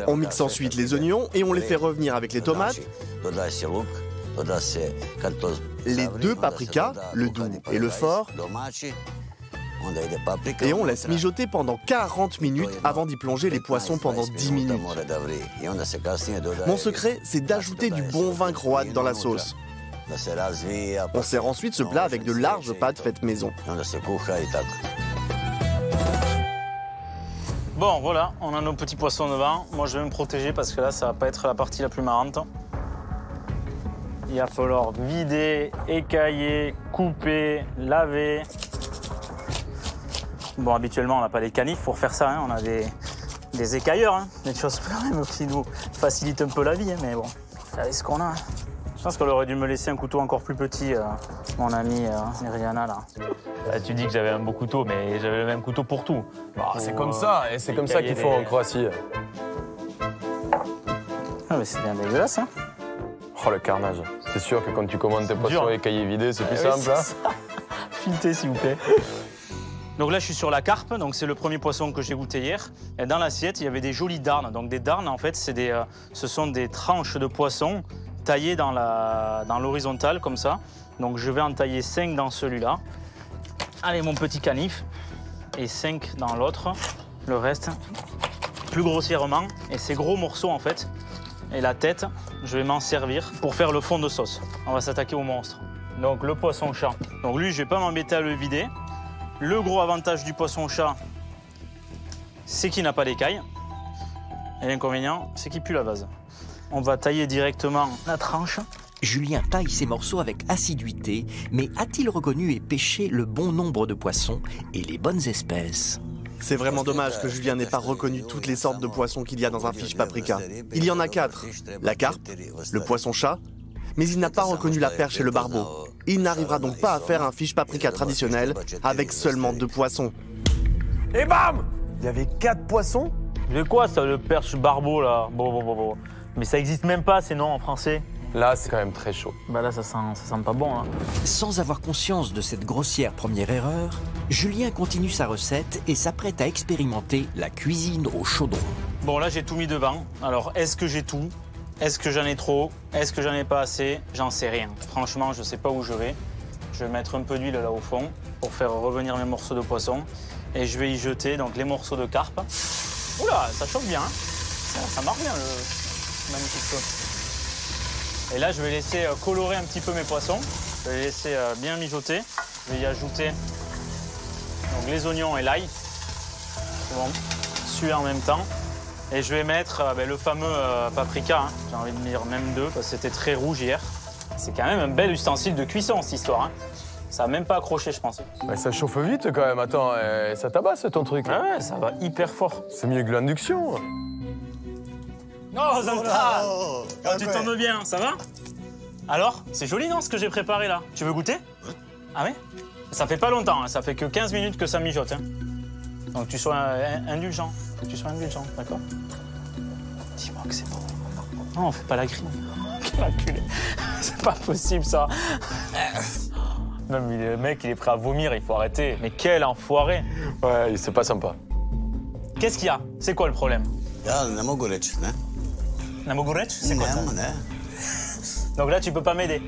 On mixe ensuite les oignons et on les fait revenir avec les tomates, les 2 paprikas, le doux et le fort, et on laisse mijoter pendant 40 minutes avant d'y plonger les poissons pendant 10 minutes. Mon secret, c'est d'ajouter du bon vin croate dans la sauce. On sert ensuite ce plat avec de larges pâtes faites maison. Bon, voilà, on a nos petits poissons devant. Moi, je vais me protéger parce que là, ça va pas être la partie la plus marrante. Il va falloir vider, écailler, couper, laver. Bon, habituellement, on n'a pas des canifs pour faire ça, hein. On a des écailleurs, hein. Des choses quand même qui nous facilitent un peu la vie, hein. Mais bon, c'est ce qu'on a. Hein. Je pense qu'elle aurait dû me laisser un couteau encore plus petit, mon amie Rihanna, là. Tu dis que j'avais un beau couteau, mais j'avais le même couteau pour tout. Bah, c'est comme ça, et c'est comme ça qu'il faut en Croatie. Ah, mais c'est bien dégueulasse, hein. Oh, le carnage. C'est sûr que quand tu commandes tes poissons écaillés vidés, c'est plus simple, hein. Filtez, s'il vous plaît. Donc là, je suis sur la carpe, donc c'est le premier poisson que j'ai goûté hier. Et dans l'assiette, il y avait des jolies darnes. Donc des darnes, en fait, ce sont des tranches de poisson taillées dans l'horizontale, comme ça. Donc je vais en tailler 5 dans celui-là. Allez, mon petit canif. Et 5 dans l'autre. Le reste, plus grossièrement. Et ces gros morceaux, en fait, et la tête, je vais m'en servir pour faire le fond de sauce. On va s'attaquer au monstre. Donc le poisson-chat. Donc lui, je vais pas m'embêter à le vider. Le gros avantage du poisson-chat, c'est qu'il n'a pas d'écailles. Et l'inconvénient, c'est qu'il pue la vase. On va tailler directement la tranche. Julien taille ses morceaux avec assiduité, mais a-t-il reconnu et pêché le bon nombre de poissons et les bonnes espèces? C'est vraiment dommage que Julien n'ait pas reconnu toutes les sortes de poissons qu'il y a dans un fish paprika. Il y en a 4. La carpe, le poisson-chat, mais il n'a pas reconnu la perche et le barbeau. Il n'arrivera donc pas à faire un fish paprika traditionnel avec seulement 2 poissons. Et bam! Il y avait 4 poissons? De quoi ça, le perche barbeau là? Bon. Mais ça existe même pas ces noms en français. Là, c'est quand même très chaud. Bah là, ça sent pas bon, hein. Sans avoir conscience de cette grossière première erreur, Julien continue sa recette et s'apprête à expérimenter la cuisine au chaudron. Bon, là, j'ai tout mis devant. Alors, est-ce que j'ai tout? Est-ce que j'en ai trop? Est-ce que j'en ai pas assez? J'en sais rien. Franchement, je sais pas où je vais. Je vais mettre un peu d'huile là au fond pour faire revenir mes morceaux de poisson. Et je vais y jeter donc les morceaux de carpe. Oula, ça chauffe bien, hein. Ça marche bien magnifique sauce. Et là, je vais laisser colorer un petit peu mes poissons. Je vais les laisser bien mijoter. Je vais y ajouter donc, les oignons et l'ail. Ils vont suer en même temps. Et je vais mettre le fameux paprika. Hein. J'ai envie de dire même 2 parce que c'était très rouge hier. C'est quand même un bel ustensile de cuisson, cette histoire. Hein. Ça n'a même pas accroché, je pense. Mais ça chauffe vite quand même. Attends, ça tabasse ton truc. Ah ouais, ça va hyper fort. C'est mieux que l'induction. Oh, Zoltan, tu tombes bien, ça va? Alors, c'est joli, non, ce que j'ai préparé là? Tu veux goûter? Ah ouais? Ça fait pas longtemps, hein. Ça fait que 15 minutes que ça mijote. Hein. Donc tu sois indulgent. Tu sois indulgent, d'accord? Dis-moi que c'est bon. Non, on fait pas la grille. Quel enculé. C'est pas possible, ça. Non, mais le mec, il est prêt à vomir, il faut arrêter. Mais quel enfoiré. Ouais, c'est pas sympa. Qu'est-ce qu'il y a? C'est quoi le problème? Namogorec, hein? Namogorec? C'est quoi ça? Donc là, tu peux pas m'aider.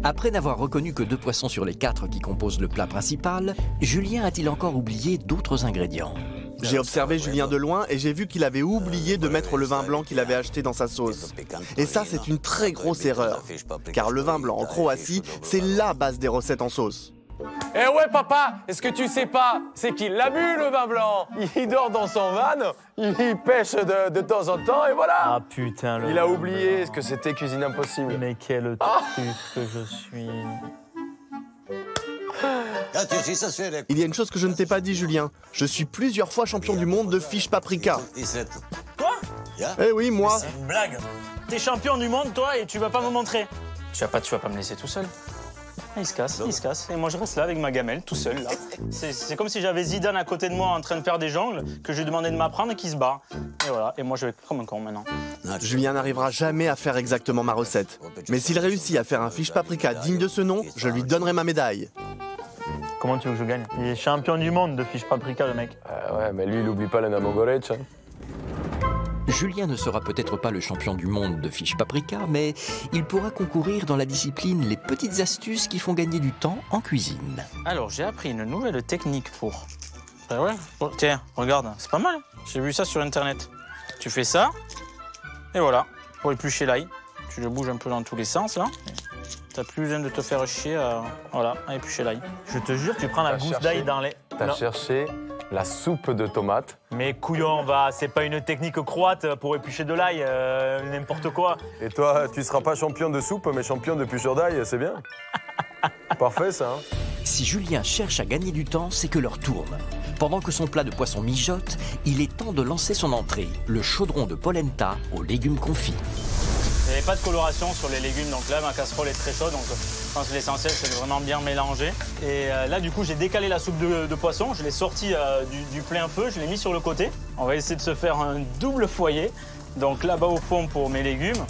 Après n'avoir reconnu que 2 poissons sur les 4 qui composent le plat principal, Julien a-t-il encore oublié d'autres ingrédients? J'ai observé Julien de loin et j'ai vu qu'il avait oublié de mettre le vin blanc qu'il avait acheté dans sa sauce. Et ça, c'est une très grosse erreur. Car le vin blanc en Croatie, c'est la base des recettes en sauce. Eh ouais, papa, est-ce que tu sais pas? C'est qu'il l'a bu, le vin blanc. Il dort dans son van, il pêche de temps en temps, et voilà. Ah putain, il a oublié ce que c'était Cuisine Impossible. Mais quel truc que je suis. Il y a une chose que je ne t'ai pas dit, Julien. Je suis plusieurs fois champion du monde de fish paprika. Toi? Eh oui, moi. C'est une blague. T'es champion du monde, toi, et tu vas pas me montrer. Tu vas pas me laisser tout seul. Il se casse. Et moi, je reste là avec ma gamelle, tout seul, là. C'est comme si j'avais Zidane à côté de moi en train de faire des jongles, que je lui demandais de m'apprendre et qu'il se barre. Et voilà. Et moi, je vais comme un con maintenant. Julien n'arrivera jamais à faire exactement ma recette. Mais s'il réussit à faire un fish paprika digne de ce nom, je lui donnerai ma médaille. Comment tu veux que je gagne? Il est champion du monde de fish paprika, le mec. Ouais, mais lui, il oublie pas le Namogorec. Hein. Julien ne sera peut-être pas le champion du monde de fish paprika, mais il pourra concourir dans la discipline les petites astuces qui font gagner du temps en cuisine. Alors, j'ai appris une nouvelle technique pour... Ben ouais. Oh, tiens, regarde, c'est pas mal. J'ai vu ça sur Internet. Tu fais ça, et voilà, pour éplucher l'ail. Tu le bouges un peu dans tous les sens, là. T'as plus besoin de te faire chier à éplucher l'ail. Je te jure, tu prends la gousse d'ail dans les... T'as cherché la soupe de tomate. Mais couillon, c'est pas une technique croate pour éplucher de l'ail, n'importe quoi. Et toi, tu seras pas champion de soupe, mais champion de éplucheur d'ail, c'est bien. Parfait, ça. Hein. Si Julien cherche à gagner du temps, c'est que l'heure tourne. Pendant que son plat de poisson mijote, il est temps de lancer son entrée, le chaudron de polenta aux légumes confits. Il n'y avait pas de coloration sur les légumes, donc là, ma casserole est très chaude, donc je pense que l'essentiel, c'est de vraiment bien mélanger. Et là, du coup, j'ai décalé la soupe de poisson, je l'ai sortie du plein feu, je l'ai mis sur le côté. On va essayer de se faire un double foyer, donc là-bas au fond pour mes légumes,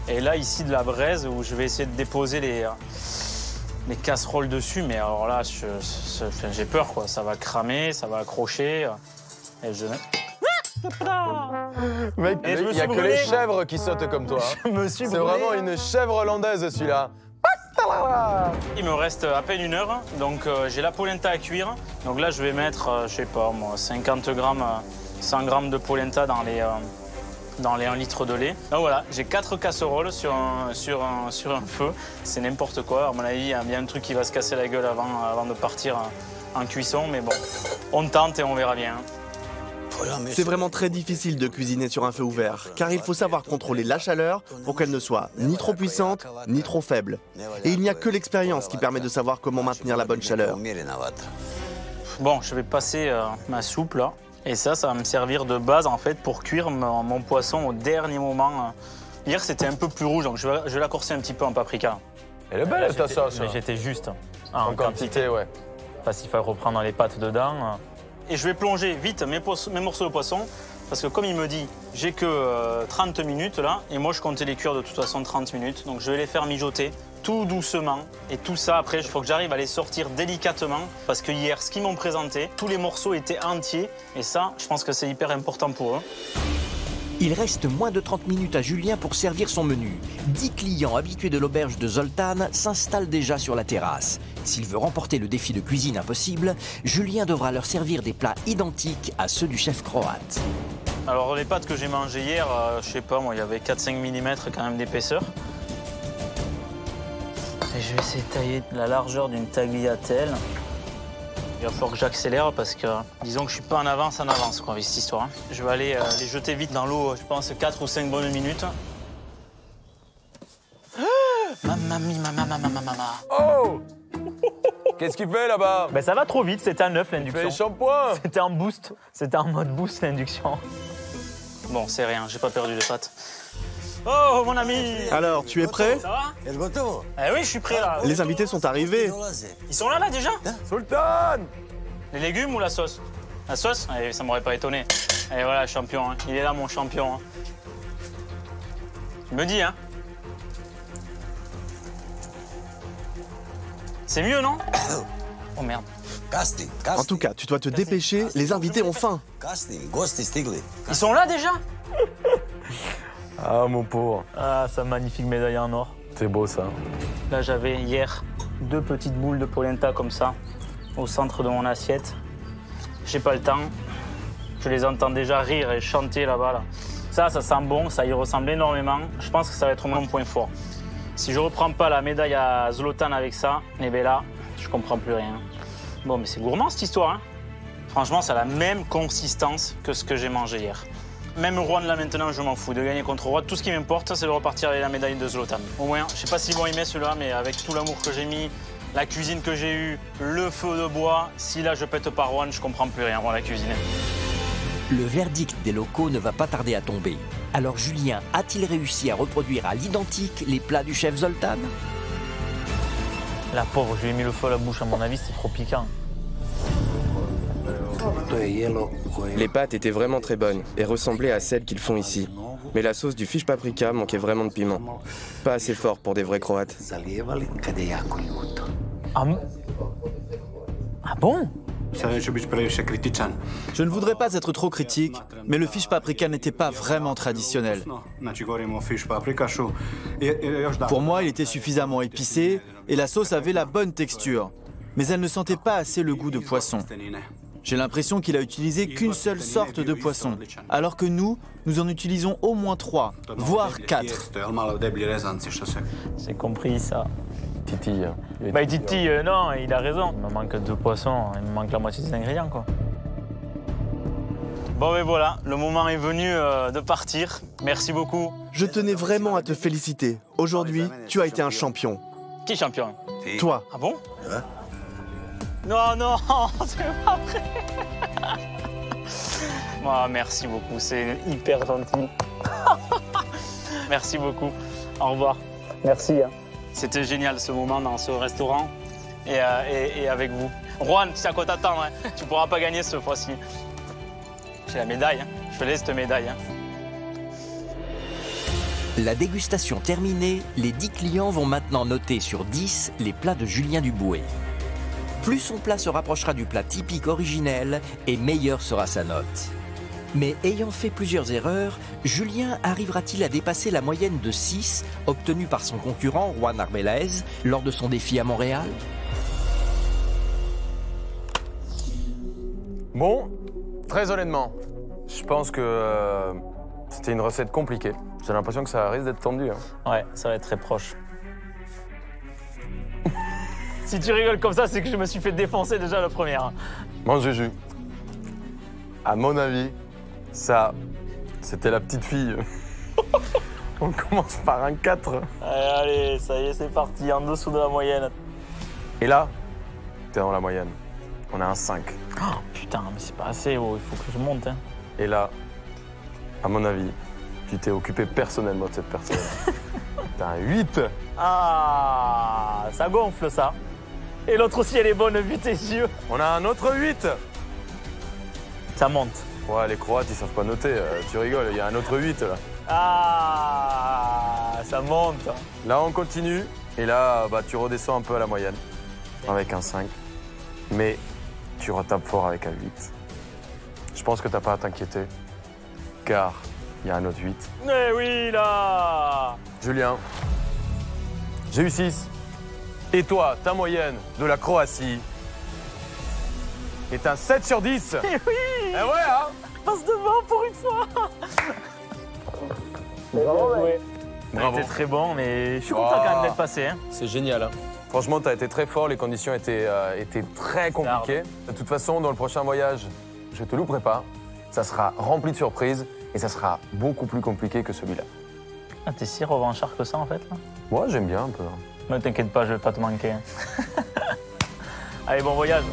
et là, ici, de la braise, où je vais essayer de déposer les casseroles dessus, mais alors là, j'ai peur, quoi. Ça va cramer, ça va accrocher, et je mets... Mec, il n'y a que les chèvres qui sautent comme toi. Je me suis brûlé. C'est vraiment une chèvre hollandaise, celui-là. Il me reste à peine 1 heure, donc j'ai la polenta à cuire. Donc là, je vais mettre, je sais pas moi, 50 grammes, 100 grammes de polenta dans les 1 litre de lait. Donc voilà, j'ai 4 casseroles sur un feu. C'est n'importe quoi. À mon avis, il y a bien un truc qui va se casser la gueule avant de partir en cuisson. Mais bon, on tente et on verra bien. C'est vraiment très difficile de cuisiner sur un feu ouvert, car il faut savoir contrôler la chaleur pour qu'elle ne soit ni trop puissante, ni trop faible. Et il n'y a que l'expérience qui permet de savoir comment maintenir la bonne chaleur. Bon, je vais passer ma soupe là. Et ça va me servir de base en fait pour cuire mon poisson au dernier moment. Hier, c'était un peu plus rouge, donc je vais la corser un petit peu en paprika. Elle est belle ta sauce. Mais j'étais juste en quantité, ouais. Parce qu'il faut reprendre les pâtes dedans. Et je vais plonger vite mes morceaux de poisson, parce que comme il me dit, j'ai que 30 minutes là, et moi je comptais les cuire de toute façon 30 minutes, donc je vais les faire mijoter tout doucement. Et tout ça, après, il faut que j'arrive à les sortir délicatement, parce que hier, ce qu'ils m'ont présenté, tous les morceaux étaient entiers, et ça, je pense que c'est hyper important pour eux. Il reste moins de 30 minutes à Julien pour servir son menu. 10 clients habitués de l'auberge de Zoltan s'installent déjà sur la terrasse. S'il veut remporter le défi de cuisine impossible, Julien devra leur servir des plats identiques à ceux du chef croate. Alors les pâtes que j'ai mangées hier, je sais pas moi, il y avait 4-5 mm quand même d'épaisseur. Et je vais essayer de tailler la largeur d'une tagliatelle. Il va falloir que j'accélère parce que disons que je suis pas en avance quoi avec cette histoire. Je vais aller les jeter vite dans l'eau, je pense 4 ou 5 bonnes minutes. Mamma. Oh! Qu'est-ce qu'il fait là-bas? Ben ça va trop vite, c'était un 9 l'induction. Tu fais shampoing. C'était en boost, c'était en mode boost l'induction. Bon, c'est rien, j'ai pas perdu les pâtes. Oh, mon ami! Alors, tu es prêt? Ça va? Eh oui, je suis prêt là. Les invités sont arrivés. Ils sont là déjà? Sultan! Les légumes ou la sauce? La sauce? Eh, ça m'aurait pas étonné. Et voilà, champion, hein. Il est là, mon champion. Hein. Tu me dis, hein? C'est mieux, non? Oh merde. En tout cas, tu dois te dépêcher, les invités ont faim. Ils sont là déjà? Ah, mon pauvre. Ah, sa magnifique médaille en or. C'est beau, ça. Là, j'avais hier 2 petites boules de polenta comme ça, au centre de mon assiette. J'ai pas le temps. Je les entends déjà rire et chanter là-bas. Là. Ça sent bon, ça y ressemble énormément. Je pense que ça va être mon point fort. Si je reprends pas la médaille à Zlotan avec ça, eh bien là, je comprends plus rien. Bon, mais c'est gourmand cette histoire. Hein. Franchement, ça a la même consistance que ce que j'ai mangé hier. Même Juan là maintenant, je m'en fous de gagner contre Roi. Tout ce qui m'importe, c'est de repartir avec la médaille de Zlotan. Au moins, je sais pas s'ils vont aimer celui-là, mais avec tout l'amour que j'ai mis, la cuisine que j'ai eue, le feu de bois, si là je pète pas Juan, je comprends plus rien, la cuisine. Le verdict des locaux ne va pas tarder à tomber. Alors Julien a-t-il réussi à reproduire à l'identique les plats du chef Zoltan? La pauvre, je lui ai mis le feu à la bouche, à mon avis, c'était trop piquant. Les pâtes étaient vraiment très bonnes et ressemblaient à celles qu'ils font ici. Mais la sauce du fish paprika manquait vraiment de piment. Pas assez fort pour des vrais Croates. Ah bon? Je ne voudrais pas être trop critique, mais le fish paprika n'était pas vraiment traditionnel. Pour moi, il était suffisamment épicé et la sauce avait la bonne texture, mais elle ne sentait pas assez le goût de poisson. J'ai l'impression qu'il a utilisé qu'une seule sorte de poisson, alors que nous en utilisons au moins 3, voire 4. C'est compris ça. Titille. Bah il titille, non, il a raison. Il me manque 2 poissons, il me manque la moitié des ingrédients quoi. Bon et voilà, le moment est venu de partir. Merci beaucoup. Je tenais vraiment à te féliciter. Aujourd'hui, tu as été un champion. Qui est champion? Toi. Ah bon? Non, c'est pas vrai. Oh, merci beaucoup, c'est hyper gentil. Merci beaucoup. Au revoir. Merci. C'était génial ce moment dans ce restaurant et avec vous. Juan, c'est à quoi t'attendre. Hein. Tu pourras pas gagner cette fois-ci. J'ai la médaille. Hein. Je te laisse cette médaille. Hein. La dégustation terminée, les 10 clients vont maintenant noter sur 10 les plats de Julien Duboué. Plus son plat se rapprochera du plat typique originel et meilleure sera sa note. Mais ayant fait plusieurs erreurs, Julien arrivera-t-il à dépasser la moyenne de 6 obtenue par son concurrent Juan Arbelaez lors de son défi à Montréal? Bon, très honnêtement, je pense que c'était une recette compliquée. J'ai l'impression que ça risque d'être tendu. Hein. Ouais, ça va être très proche. Si tu rigoles comme ça, c'est que je me suis fait défoncer déjà la première. Mon Juju, à mon avis, ça, c'était la petite fille. On commence par un 4. Allez, ça y est, c'est parti, en dessous de la moyenne. Et là, t'es dans la moyenne. On a un 5. Oh, putain, mais c'est pas assez, oh, il faut que je monte. Hein. Et là, à mon avis, tu t'es occupé personnellement de cette personne. T'as un 8. Ah, ça gonfle ça. Et l'autre aussi, elle est bonne, vu tes yeux. On a un autre 8. Ça monte. Ouais, les Croates, ils savent pas noter. Tu rigoles, il y a un autre 8 là. Ah, ça monte. Là, on continue. Et là, bah, tu redescends un peu à la moyenne. Avec un 5. Mais tu retapes fort avec un 8. Je pense que t'as pas à t'inquiéter. Car il y a un autre 8. Mais oui, là. Julien, j'ai eu 6. Et toi, ta moyenne de la Croatie est un 7 sur 10. Eh oui. Eh ouais, hein. passe devant pour une fois. Bravo. C'était très bon, mais je suis content quand même d'être passé. Hein. C'est génial. Hein. Franchement, tu as été très fort, les conditions étaient très compliquées. De toute façon, dans le prochain voyage, je te louperai pas. Ça sera rempli de surprises et ça sera beaucoup plus compliqué que celui-là. Ah, t'es si revanchard que ça en fait là? Moi, j'aime bien un peu. Ne t'inquiète pas, je vais pas te manquer. Allez, bon voyage.